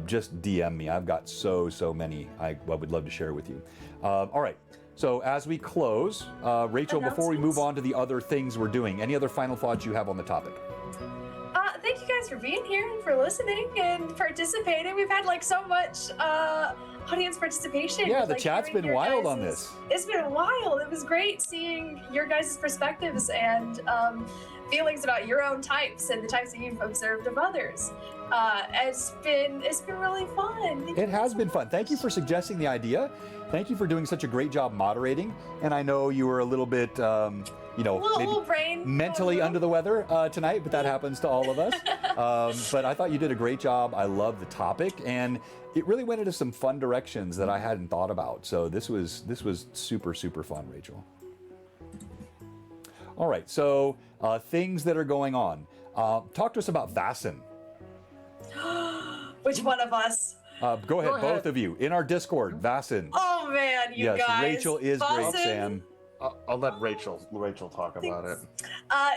just DM me. I've got so many I would love to share with you. All right. So as we close, Rachel, before we move on to the other things we're doing, any other final thoughts you have on the topic? Thank you guys for being here and for listening and participating. We've had like so much audience participation. Yeah, the like, chat's been wild on this. It's been wild. It was great seeing your guys' perspectives and feelings about your own types and the types that you've observed of others. It's been really fun. It has been fun. Thank you for suggesting the idea. Thank you for doing such a great job moderating. And I know you were a little bit, maybe mentally under the weather tonight, but that happens to all of us. But I thought you did a great job. I love the topic, and it really went into some fun directions that I hadn't thought about. So this was super fun, Rachel. All right, so things that are going on. Talk to us about Vasen. Which one of us? Go ahead, both of you. In our Discord, Vasen. Oh man, you yes, guys. Rachel is great, Vasen. Sam. I'll let Rachel talk about it.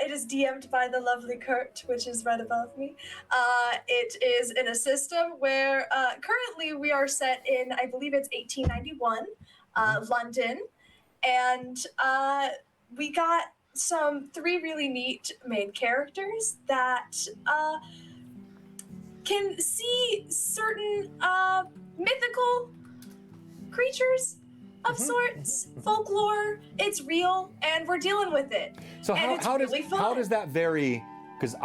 It is DM'd by the lovely Kurt, which is right above me. It is in a system where currently we are set in, I believe it's 1891, London, and we got three really neat main characters that can see certain mythical creatures of sorts, folklore. It's real, and we're dealing with it. So how does that vary? Because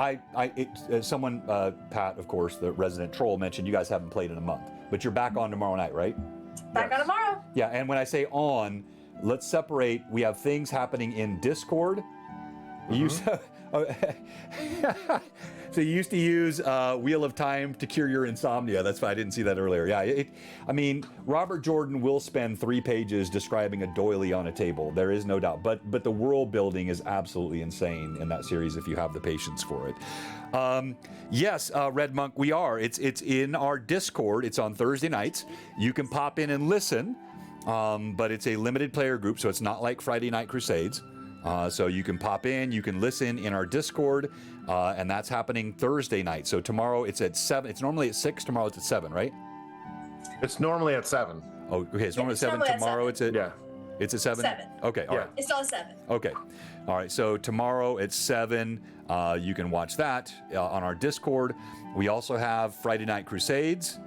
someone, Pat, of course, the resident troll, mentioned you guys haven't played in a month, but you're back on tomorrow night, right? Back on tomorrow. Yeah, and when I say on, let's separate. We have things happening in Discord. So you used to use Wheel of Time to cure your insomnia. That's why I didn't see that earlier. Yeah, Robert Jordan will spend 3 pages describing a doily on a table. There is no doubt. But the world building is absolutely insane in that series if you have the patience for it. Yes, Red Monk, we are. It's in our Discord. It's on Thursday nights. You can pop in and listen, but it's a limited player group, so it's not like Friday Night Crusades. So you can pop in, you can listen in our Discord, and that's happening Thursday night. So tomorrow it's at 7. It's normally at 6. Tomorrow it's at 7, right? It's normally at 7. Oh, okay. It's normally at 7. Tomorrow it's at... Yeah. It's at 7? 7. Okay, all right. It's on 7. Okay. All right, so tomorrow at 7, you can watch that on our Discord. We also have Friday Night Crusades,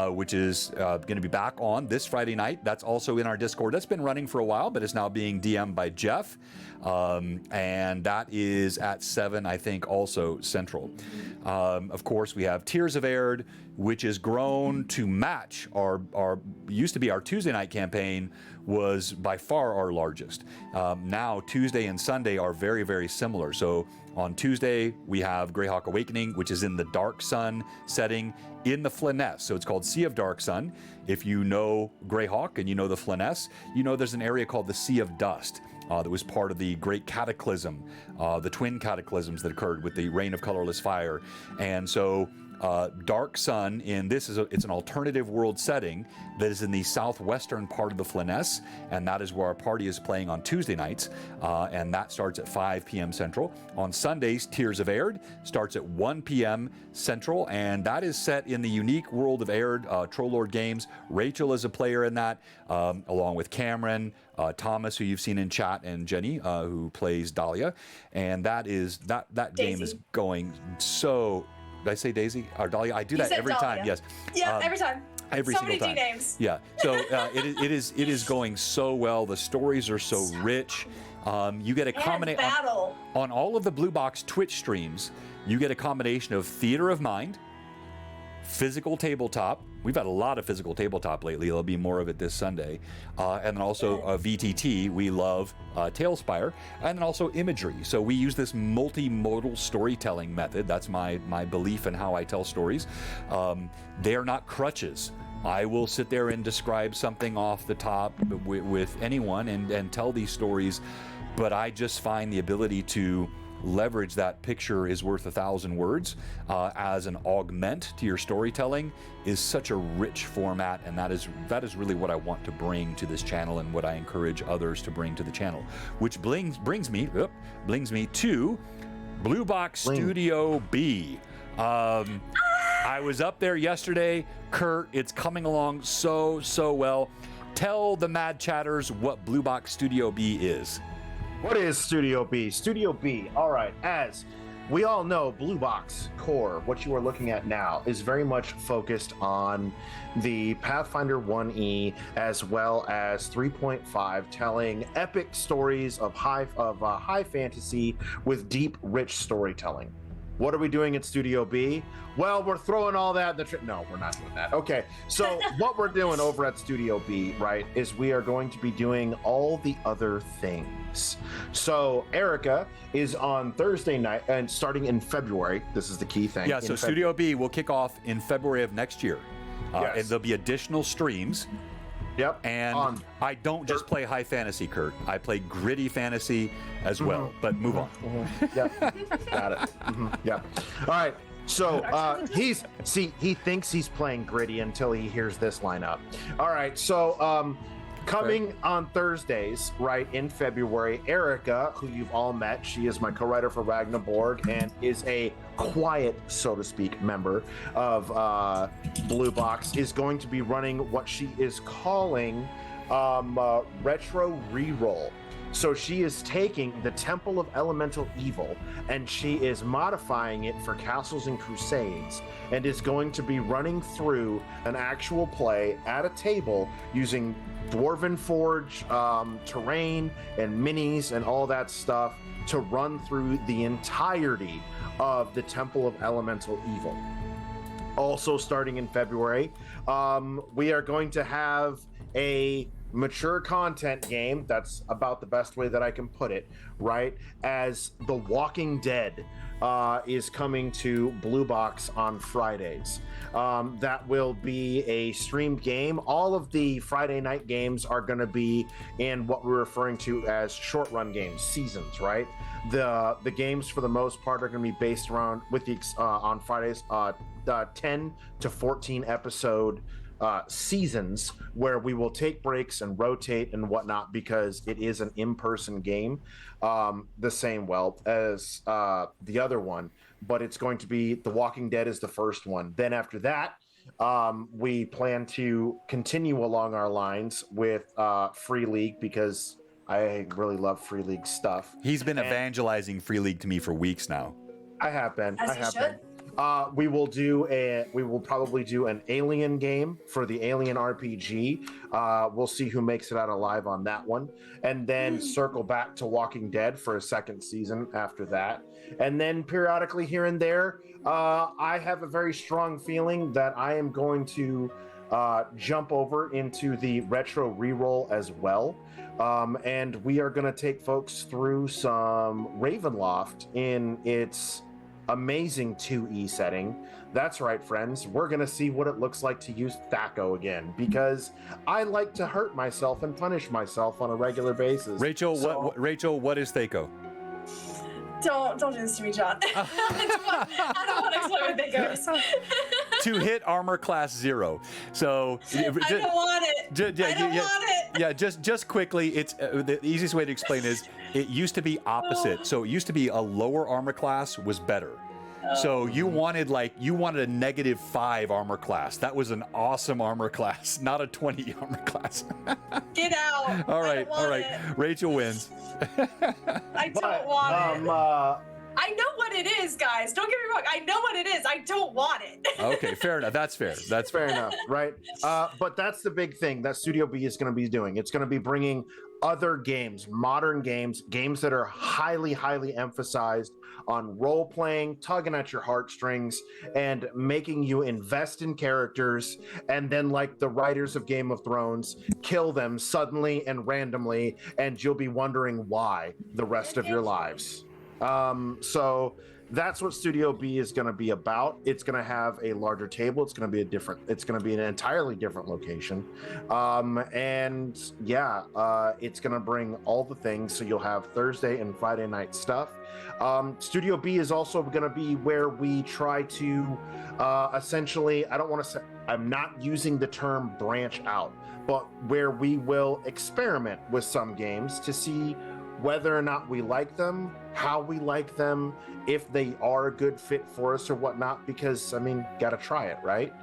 which is going to be back on this Friday night. That's also in our Discord. That's been running for a while, but it's now being DM'd by Jeff. And that is at 7, I think, also Central. Of course, we have Tears of Aird, which has grown to match our used to be our Tuesday night campaign, was by far our largest. Now, Tuesday and Sunday are very, very similar. So on Tuesday, we have Greyhawk Awakening, which is in the Dark Sun setting in the Flyness. So it's called Sea of Dark Sun. If you know Greyhawk and you know the Flyness, you know there's an area called the Sea of Dust that was part of the Great Cataclysm, the twin cataclysms that occurred with the Reign of Colorless Fire. And so Dark Sun it's an alternative world setting that is in the southwestern part of the Flyness, and that is where our party is playing on Tuesday nights, and that starts at 5 p.m. Central. On Sundays, Tears of Aird starts at 1 p.m. Central, and that is set in the unique world of Aird, Troll Lord Games. Rachel is a player in that, along with Cameron, Thomas, who you've seen in chat, and Jenny, who plays Dahlia, and that game is going so... Did I say Daisy or Dahlia? I do that every time. Yes. Yeah, every time. Every so single many time. D-names. Yeah. So it is going so well. The stories are so rich. You get a combination on all of the Blue Box Twitch streams. You get a combination of theater of mind, physical tabletop. We've had a lot of physical tabletop lately. There'll be more of it this Sunday. And then also VTT. We love Tailspire. And then also imagery. So we use this multimodal storytelling method. That's my belief in how I tell stories. They are not crutches. I will sit there and describe something off the top with anyone and tell these stories, but I just find the ability to leverage that picture is worth 1,000 words as an augment to your storytelling is such a rich format, and that is really what I want to bring to this channel and what I encourage others to bring to the channel, which brings me to Blue Box Studio B. I was up there yesterday. Kurt, it's coming along so well. Tell the Mad Chatters what Blue Box Studio B is. What is Studio B? Studio B, all right, as we all know, Blue Box Core, what you are looking at now, is very much focused on the Pathfinder 1E as well as 3.5, telling epic stories of high fantasy with deep, rich storytelling. What are we doing at Studio B? Well, we're throwing all that in the no, we're not doing that. Okay, so what we're doing over at Studio B, right, is we are going to be doing all the other things. So Erica is on Thursday night and starting in February. This is the key thing. Yeah, so Studio B will kick off in February of next year. Yes. And there'll be additional streams. Yep. And I don't just play high fantasy, Kurt. I play gritty fantasy as well. But move on. Yep. Got it. Yep. All right. So he thinks he's playing gritty until he hears this lineup. All right. So coming on Thursdays, right, in February, Erica, who you've all met, she is my co-writer for Ragnarborg and is a quiet, so to speak, member of Blue Box, is going to be running what she is calling Retro Reroll. So she is taking the Temple of Elemental Evil and she is modifying it for Castles and Crusades and is going to be running through an actual play at a table using Dwarven Forge terrain and minis and all that stuff to run through the entirety of the Temple of Elemental Evil. Also starting in February, we are going to have a mature content game, that's about the best way that I can put it, right, as The Walking Dead is coming to Blue Box on Fridays. That will be a streamed game. All of the Friday night games are going to be in what we're referring to as short run games, seasons, right? The games for the most part are going to be based around with the on Fridays 10 to 14 episode seasons where we will take breaks and rotate and whatnot because it is an in-person game, the same as the other one, but it's going to be The Walking Dead is the first one. Then after that, we plan to continue along our lines with Free League because I really love Free League stuff. He's been evangelizing Free League to me for weeks now. I have been. As I you have should. been. We will probably do an Alien game for the Alien RPG. We'll see who makes it out alive on that one, and then circle back to Walking Dead for a second season after that. And then periodically here and there, I have a very strong feeling that I am going to jump over into the retro reroll as well. And we are going to take folks through some Ravenloft in its amazing 2E setting. That's right, friends. We're going to see what it looks like to use Thaco again, because I like to hurt myself and punish myself on a regular basis. Rachel, what is Thaco? Don't do this to me, John. I don't want to explain what Thaco is. To hit armor class 0. So I don't want it. I don't want it. Yeah, just quickly, it's the easiest way to explain is it used to be opposite. So it used to be a lower armor class was better. So you wanted a -5 armor class. That was an awesome armor class, not a 20 armor class. Get out. All right. It. Rachel wins. I don't want it. I know what it is, guys. Don't get me wrong. I know what it is. I don't want it. Okay, fair enough. That's fair. That's Fair enough, right? But that's the big thing that Studio B is going to be doing. It's going to be bringing other games, modern games, games that are highly, highly emphasized on role playing, tugging at your heartstrings, and making you invest in characters, and then, like the writers of Game of Thrones, kill them suddenly and randomly, and you'll be wondering why the rest of your lives. So that's what Studio B is going to be about. It's going to have a larger table. It's going to be an entirely different location. It's going to bring all the things. So you'll have Thursday and Friday night stuff. Studio B is also going to be where we try to essentially, I'm not using the term branch out, but where we will experiment with some games to see whether or not we like them, how we like them, if they are a good fit for us or whatnot, because, gotta try it, right?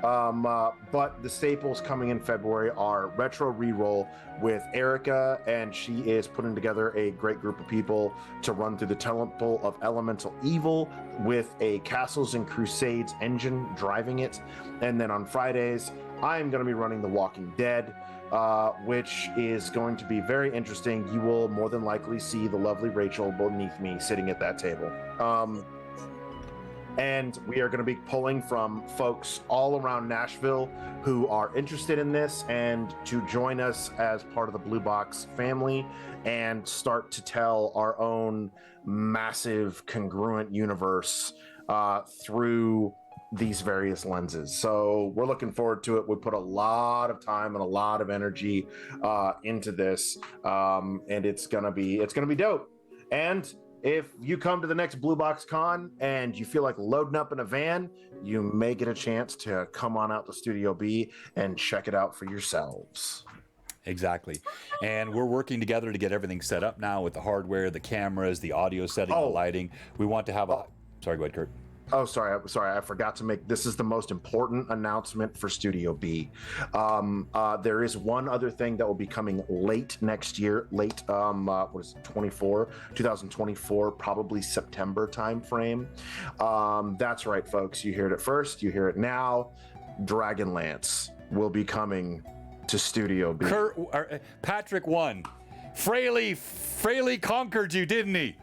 But the staples coming in February are Retro Reroll with Erica, and she is putting together a great group of people to run through the Temple of Elemental Evil with a Castles and Crusades engine driving it. And then on Fridays, I'm going to be running The Walking Dead, which is going to be very interesting. You will more than likely see the lovely Rachel beneath me sitting at that table. And we are going to be pulling from folks all around Nashville who are interested in this and to join us as part of the Blue Box family and start to tell our own massive congruent universe through these various lenses. So we're looking forward to it. We put a lot of time and a lot of energy into this, and it's gonna be dope. And if you come to the next Blue Box Con and you feel like loading up in a van, you may get a chance to come on out to Studio B and check it out for yourselves. Exactly. And we're working together to get everything set up now with the hardware, the cameras, the audio setting, the lighting. We want to have Sorry, go ahead, Kurt. Oh, sorry. I forgot to make, this is the most important announcement for Studio B. There is one other thing that will be coming late next year, what is it, 2024, probably September timeframe. That's right, folks. You heard it first. You hear it now. Dragonlance will be coming to Studio B. Patrick won. Fraley conquered you, didn't he?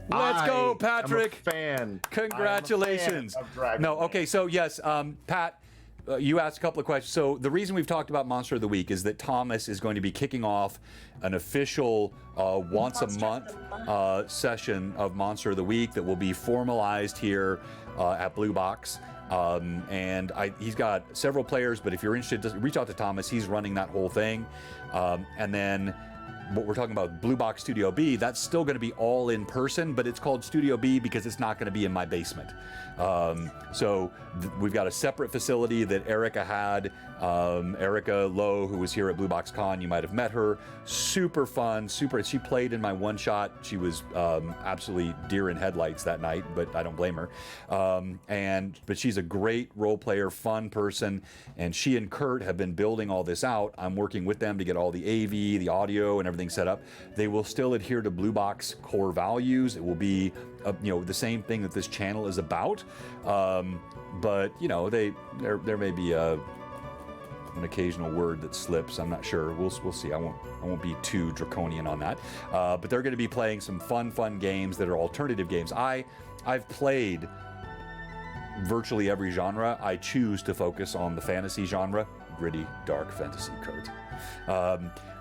Let's go, Patrick. I'm a fan. Congratulations. I am a fan of No, okay, so yes, Pat, you asked a couple of questions. So the reason we've talked about Monster of the Week is that Thomas is going to be kicking off an official once a month session of Monster of the Week that will be formalized here at Blue Box. He's got several players, but if you're interested, just reach out to Thomas. He's running that whole thing. And then what we're talking about, Blue Box Studio B, that's still going to be all in person, but it's called Studio B because it's not going to be in my basement. We've got a separate facility that Erica had. Erica Lowe, who was here at Blue Box Con, you might have met her. Super fun, she played in my one shot. She was absolutely deer in headlights that night, but I don't blame her. But she's a great role player, fun person, and she and Kurt have been building all this out. I'm working with them to get all the AV, the audio, and everything set up. They will still adhere to Blue Box core values. It will be the same thing that this channel is about, but there may be an occasional word that slips. I'm not sure. We'll see. I won't be too draconian on that. But they're going to be playing some fun games that are alternative games. I've played virtually every genre. I choose to focus on the fantasy genre, gritty, dark fantasy, Kurt.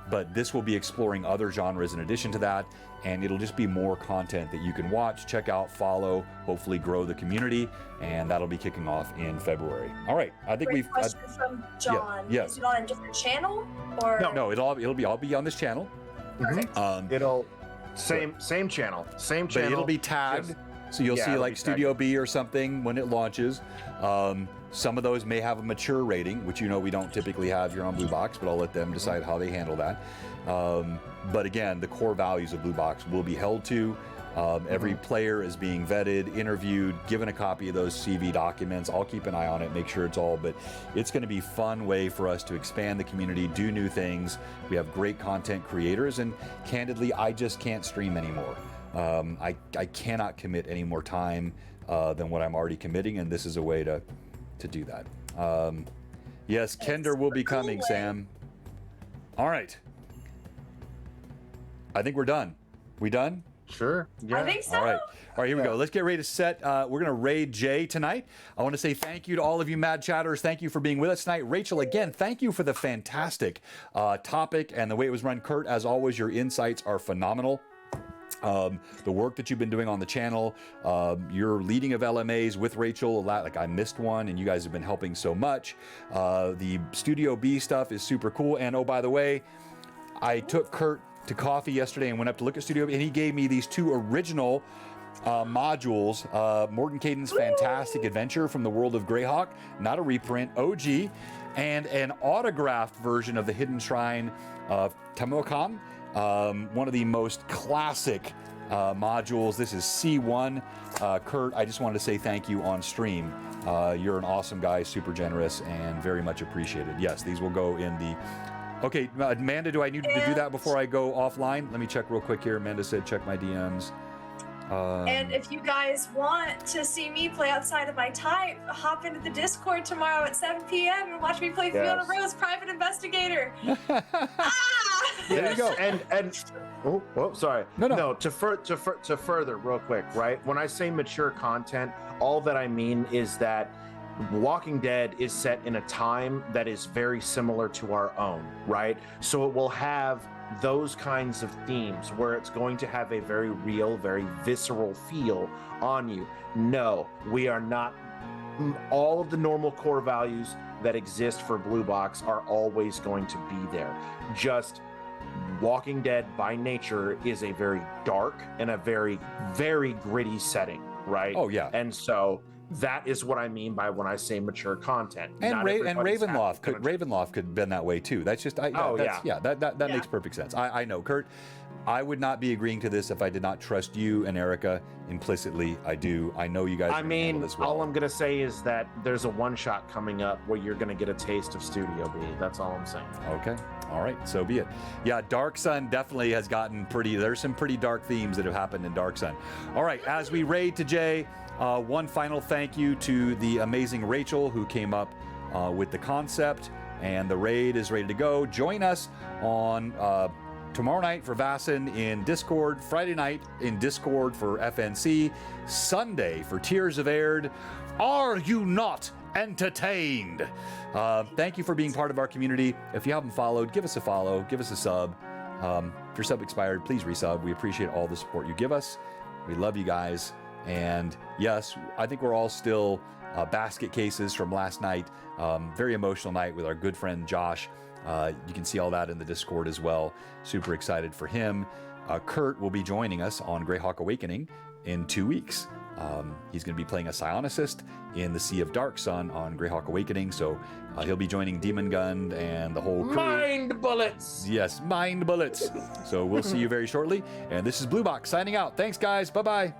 But this will be exploring other genres in addition to that, and it'll just be more content that you can watch, check out, follow, hopefully grow the community, and that'll be kicking off in February. All right, I think Great question from John. Yeah. Is it on a different channel or? No, it'll be on this channel. Perfect. It'll same channel. But it'll be tagged, so you'll see like Studio B or something when it launches. Some of those may have a mature rating, which we don't typically have here on Blue Box, but I'll let them decide how they handle that. But again, the core values of Blue Box will be held to. Every player is being vetted, interviewed, given a copy of those CV documents. I'll keep an eye on it, make sure it's all, but it's going to be a fun way for us to expand the community, do new things. We have great content creators, and candidly, I just can't stream anymore. I cannot commit any more time than what I'm already committing, and this is a way to do that. Yes, Kender will be coming, Sam. All right. I think we're done. We done? Sure. Yeah. I think so. All right, here we go. Let's get ready to set. We're going to raid Jay tonight. I want to say thank you to all of you Mad Chatters. Thank you for being with us tonight. Rachel, again, thank you for the fantastic topic and the way it was run. Kurt, as always, your insights are phenomenal. The work that you've been doing on the channel, your leading of LMAs with Rachel, like I missed one, and you guys have been helping so much. The Studio B stuff is super cool. And oh, by the way, I took Kurt to coffee yesterday and went up to look at Studio B, and he gave me these 2 original modules, Morgan Caden's Fantastic Adventure from the World of Greyhawk, not a reprint, OG, and an autographed version of the Hidden Shrine of Tamokan, one of the most classic modules. This is C1. Kurt, I just wanted to say thank you on stream. You're an awesome guy, super generous, and very much appreciated. Yes, these will go in the... Okay, Amanda, do I need to do that before I go offline? Let me check real quick here. Amanda said check my DMs. And if you guys want to see me play outside of my type, hop into the Discord tomorrow at 7 p.m. and watch me play Fiona Rose, Private Investigator. There you go. And sorry. No. To further, real quick, right? When I say mature content, all that I mean is that Walking Dead is set in a time that is very similar to our own, right? So it will have those kinds of themes where it's going to have a very real, very visceral feel on you. No, we are not. All of the normal core values that exist for Blue Box are always going to be there. Just Walking Dead by nature is a very dark and a very, very gritty setting, right? Oh, yeah. And so that is what I mean by when I say mature content. And Ravenloft could have been that way too. That's just that makes perfect sense. I know, Kurt. I would not be agreeing to this if I did not trust you and Erica implicitly. I do. I know you guys. I mean, this well. All I'm gonna say is that there's a one-shot coming up where you're gonna get a taste of Studio B. That's all I'm saying. Okay. All right. So be it. Yeah, Dark Sun definitely has gotten pretty. There's some pretty dark themes that have happened in Dark Sun. All right. As we raid to Jay, one final thank you to the amazing Rachel who came up with the concept, and the raid is ready to go. Join us on tomorrow night for Vassen in Discord, Friday night in Discord for FNC, Sunday for Tears of Aird. Are you not entertained? Thank you for being part of our community. If you haven't followed, give us a follow, give us a sub. If your sub expired, please resub. We appreciate all the support you give us. We love you guys. And yes, I think we're all still basket cases from last night. Very emotional night with our good friend Josh. You can see all that in the Discord as well. Super excited for him. Kurt will be joining us on Greyhawk Awakening in 2 weeks. He's going to be playing a psionicist in the Sea of Dark Sun on Greyhawk Awakening. So he'll be joining Demon Gun and the whole crew. Mind bullets! Yes, mind bullets. So we'll see you very shortly. And this is Blue Box signing out. Thanks, guys. Bye-bye.